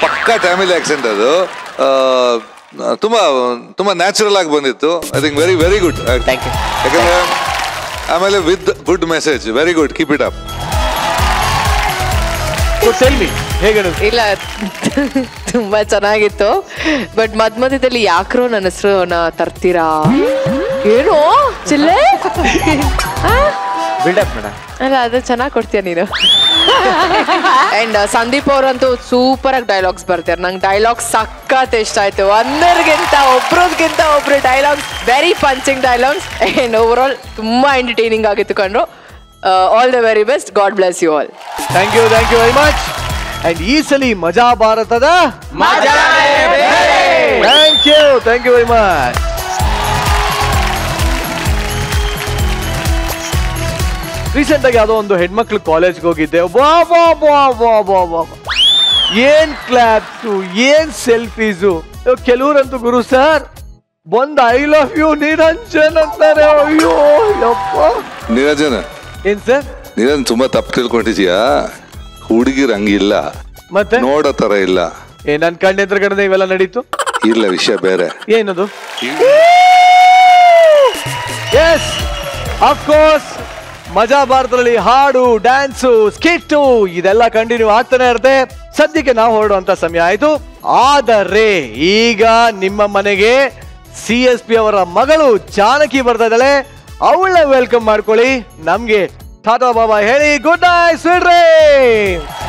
ಪಕ್ಕ ತಮಿಳ್ ಆಕ್ಸೆಂಟ್ ಅದು ತುಂಬಾ ತುಂಬಾ ನ್ಯಾಚುರಲ್ ಆಗಿ ಬಂದಿತ್ತು. I think very very good. Thank you. ಯಾಕಂದ್ರೆ ಆಮೇಲೆ with good message. Very good, keep it up. ಇಲ್ಲ ತುಂಬಾ ಚೆನ್ನಾಗಿತ್ತು. ಬಟ್ ಮಧ್ಯದಲ್ಲಿ ಯಾಕ್ರೋ ನನ್ನ ಹೆಸರು ತರ್ತೀರಾ ಏನು ಚಿಲ್ಲೆ ಬಿಲ್ಡಪ್ ಮೇಡಮ್. ಅಲ್ಲ ಅದು ಚೆನ್ನಾಗಿ ಕೊಡ್ತೀಯ ನೀನು. ಅಂಡ್ ಸಂದೀಪ್ ಅವರಂತೂ ಸೂಪರ್ ಆಗಿ ಡೈಲಾಗ್ಸ್ ಬರ್ತಾರೆ. ನಂಗೆ ಡೈಲಾಗ್ಸ್ ಸಖತ್ ಇಷ್ಟ ಆಯ್ತು. ಒಂದರಿಗಿಂತ ಒಬ್ರು dialogues very punching dialogues. And over all ತುಂಬಾ ಎಂಟರ್ಟೈನಿಂಗ್ ಆಗಿತ್ತು ಕಂಡ್ರು. All the very best. God bless you all. Thank you very much. And ಈ ಸಲ ಮಜಾ ಭಾರತದ thank you very much. Recent ಆಗಿ ಯಾವುದೋ ಒಂದು ಹೆಣ್ಮಕ್ಳು ಕಾಲೇಜ್ಗೆ ಹೋಗಿದ್ದೆ. ಏನ್ ಕ್ಲಾಪ್ಸು, ಏನ್ ಸೆಲ್ಫೀಸು. ಕೆಲವರಂತೂ ಗುರು ಸರ್ ಬಂದ್ ಐ ಲವ್ ಯು ನಿರಂಜನ್ ಅಂತಾರೆ. ಅಯ್ಯೋ ಯಪ್ಪ. ನಿರಂಜನ ಏನ್ ಸರ್? ನಿರಂಜನ್ ತುಂಬಾ ತಪ್ಪು ತಿಳ್ಕೊಂಡಿದ್ಯಾ. ಹುಡುಗಿರ್ ಹಂಗಿಲ್ಲ, ಮತ್ತೆ ನೋಡೋ ತರ ಇಲ್ಲ. ನನ್ ಕಣ್ಣು ಎದುರುಗಡೆ ಇವೆಲ್ಲ ನಡೀತು. ಇಲ್ಲ, ವಿಷಯ ಬೇರೆ. ಏನದು? ಎಸ್ ಆಫ್ ಕೋರ್ಸ್ ಮಜಾ ಭಾರತದಲ್ಲಿ ಹಾಡು, ಡ್ಯಾನ್ಸು, ಸ್ಕಿಟ್ಟು ಇದೆಲ್ಲ ಕಂಟಿನ್ಯೂ ಆಗ್ತಾನೆ ಇರುತ್ತೆ. ಸದ್ಯಕ್ಕೆ ನಾವು ಹೊರಡುವಂತ ಸಮಯ ಆಯ್ತು. ಆದರೆ ಈಗ ನಿಮ್ಮ ಮನೆಗೆ CSP ಅವರ ಮಗಳು ಜಾನಕಿ ಬರ್ತಾ ಇದ್ದಾಳೆ. ಅವಳನ್ನ ವೆಲ್ಕಮ್ ಮಾಡ್ಕೊಳ್ಳಿ. ನಮ್ಗೆ ಟಾಟಾ ಬಾಬಾ ಹೇಳಿ ಗುಡ್ ನೈಟ್ ಸ್ವೀಟ್ ಡ್ರೀಮ್ಸ್.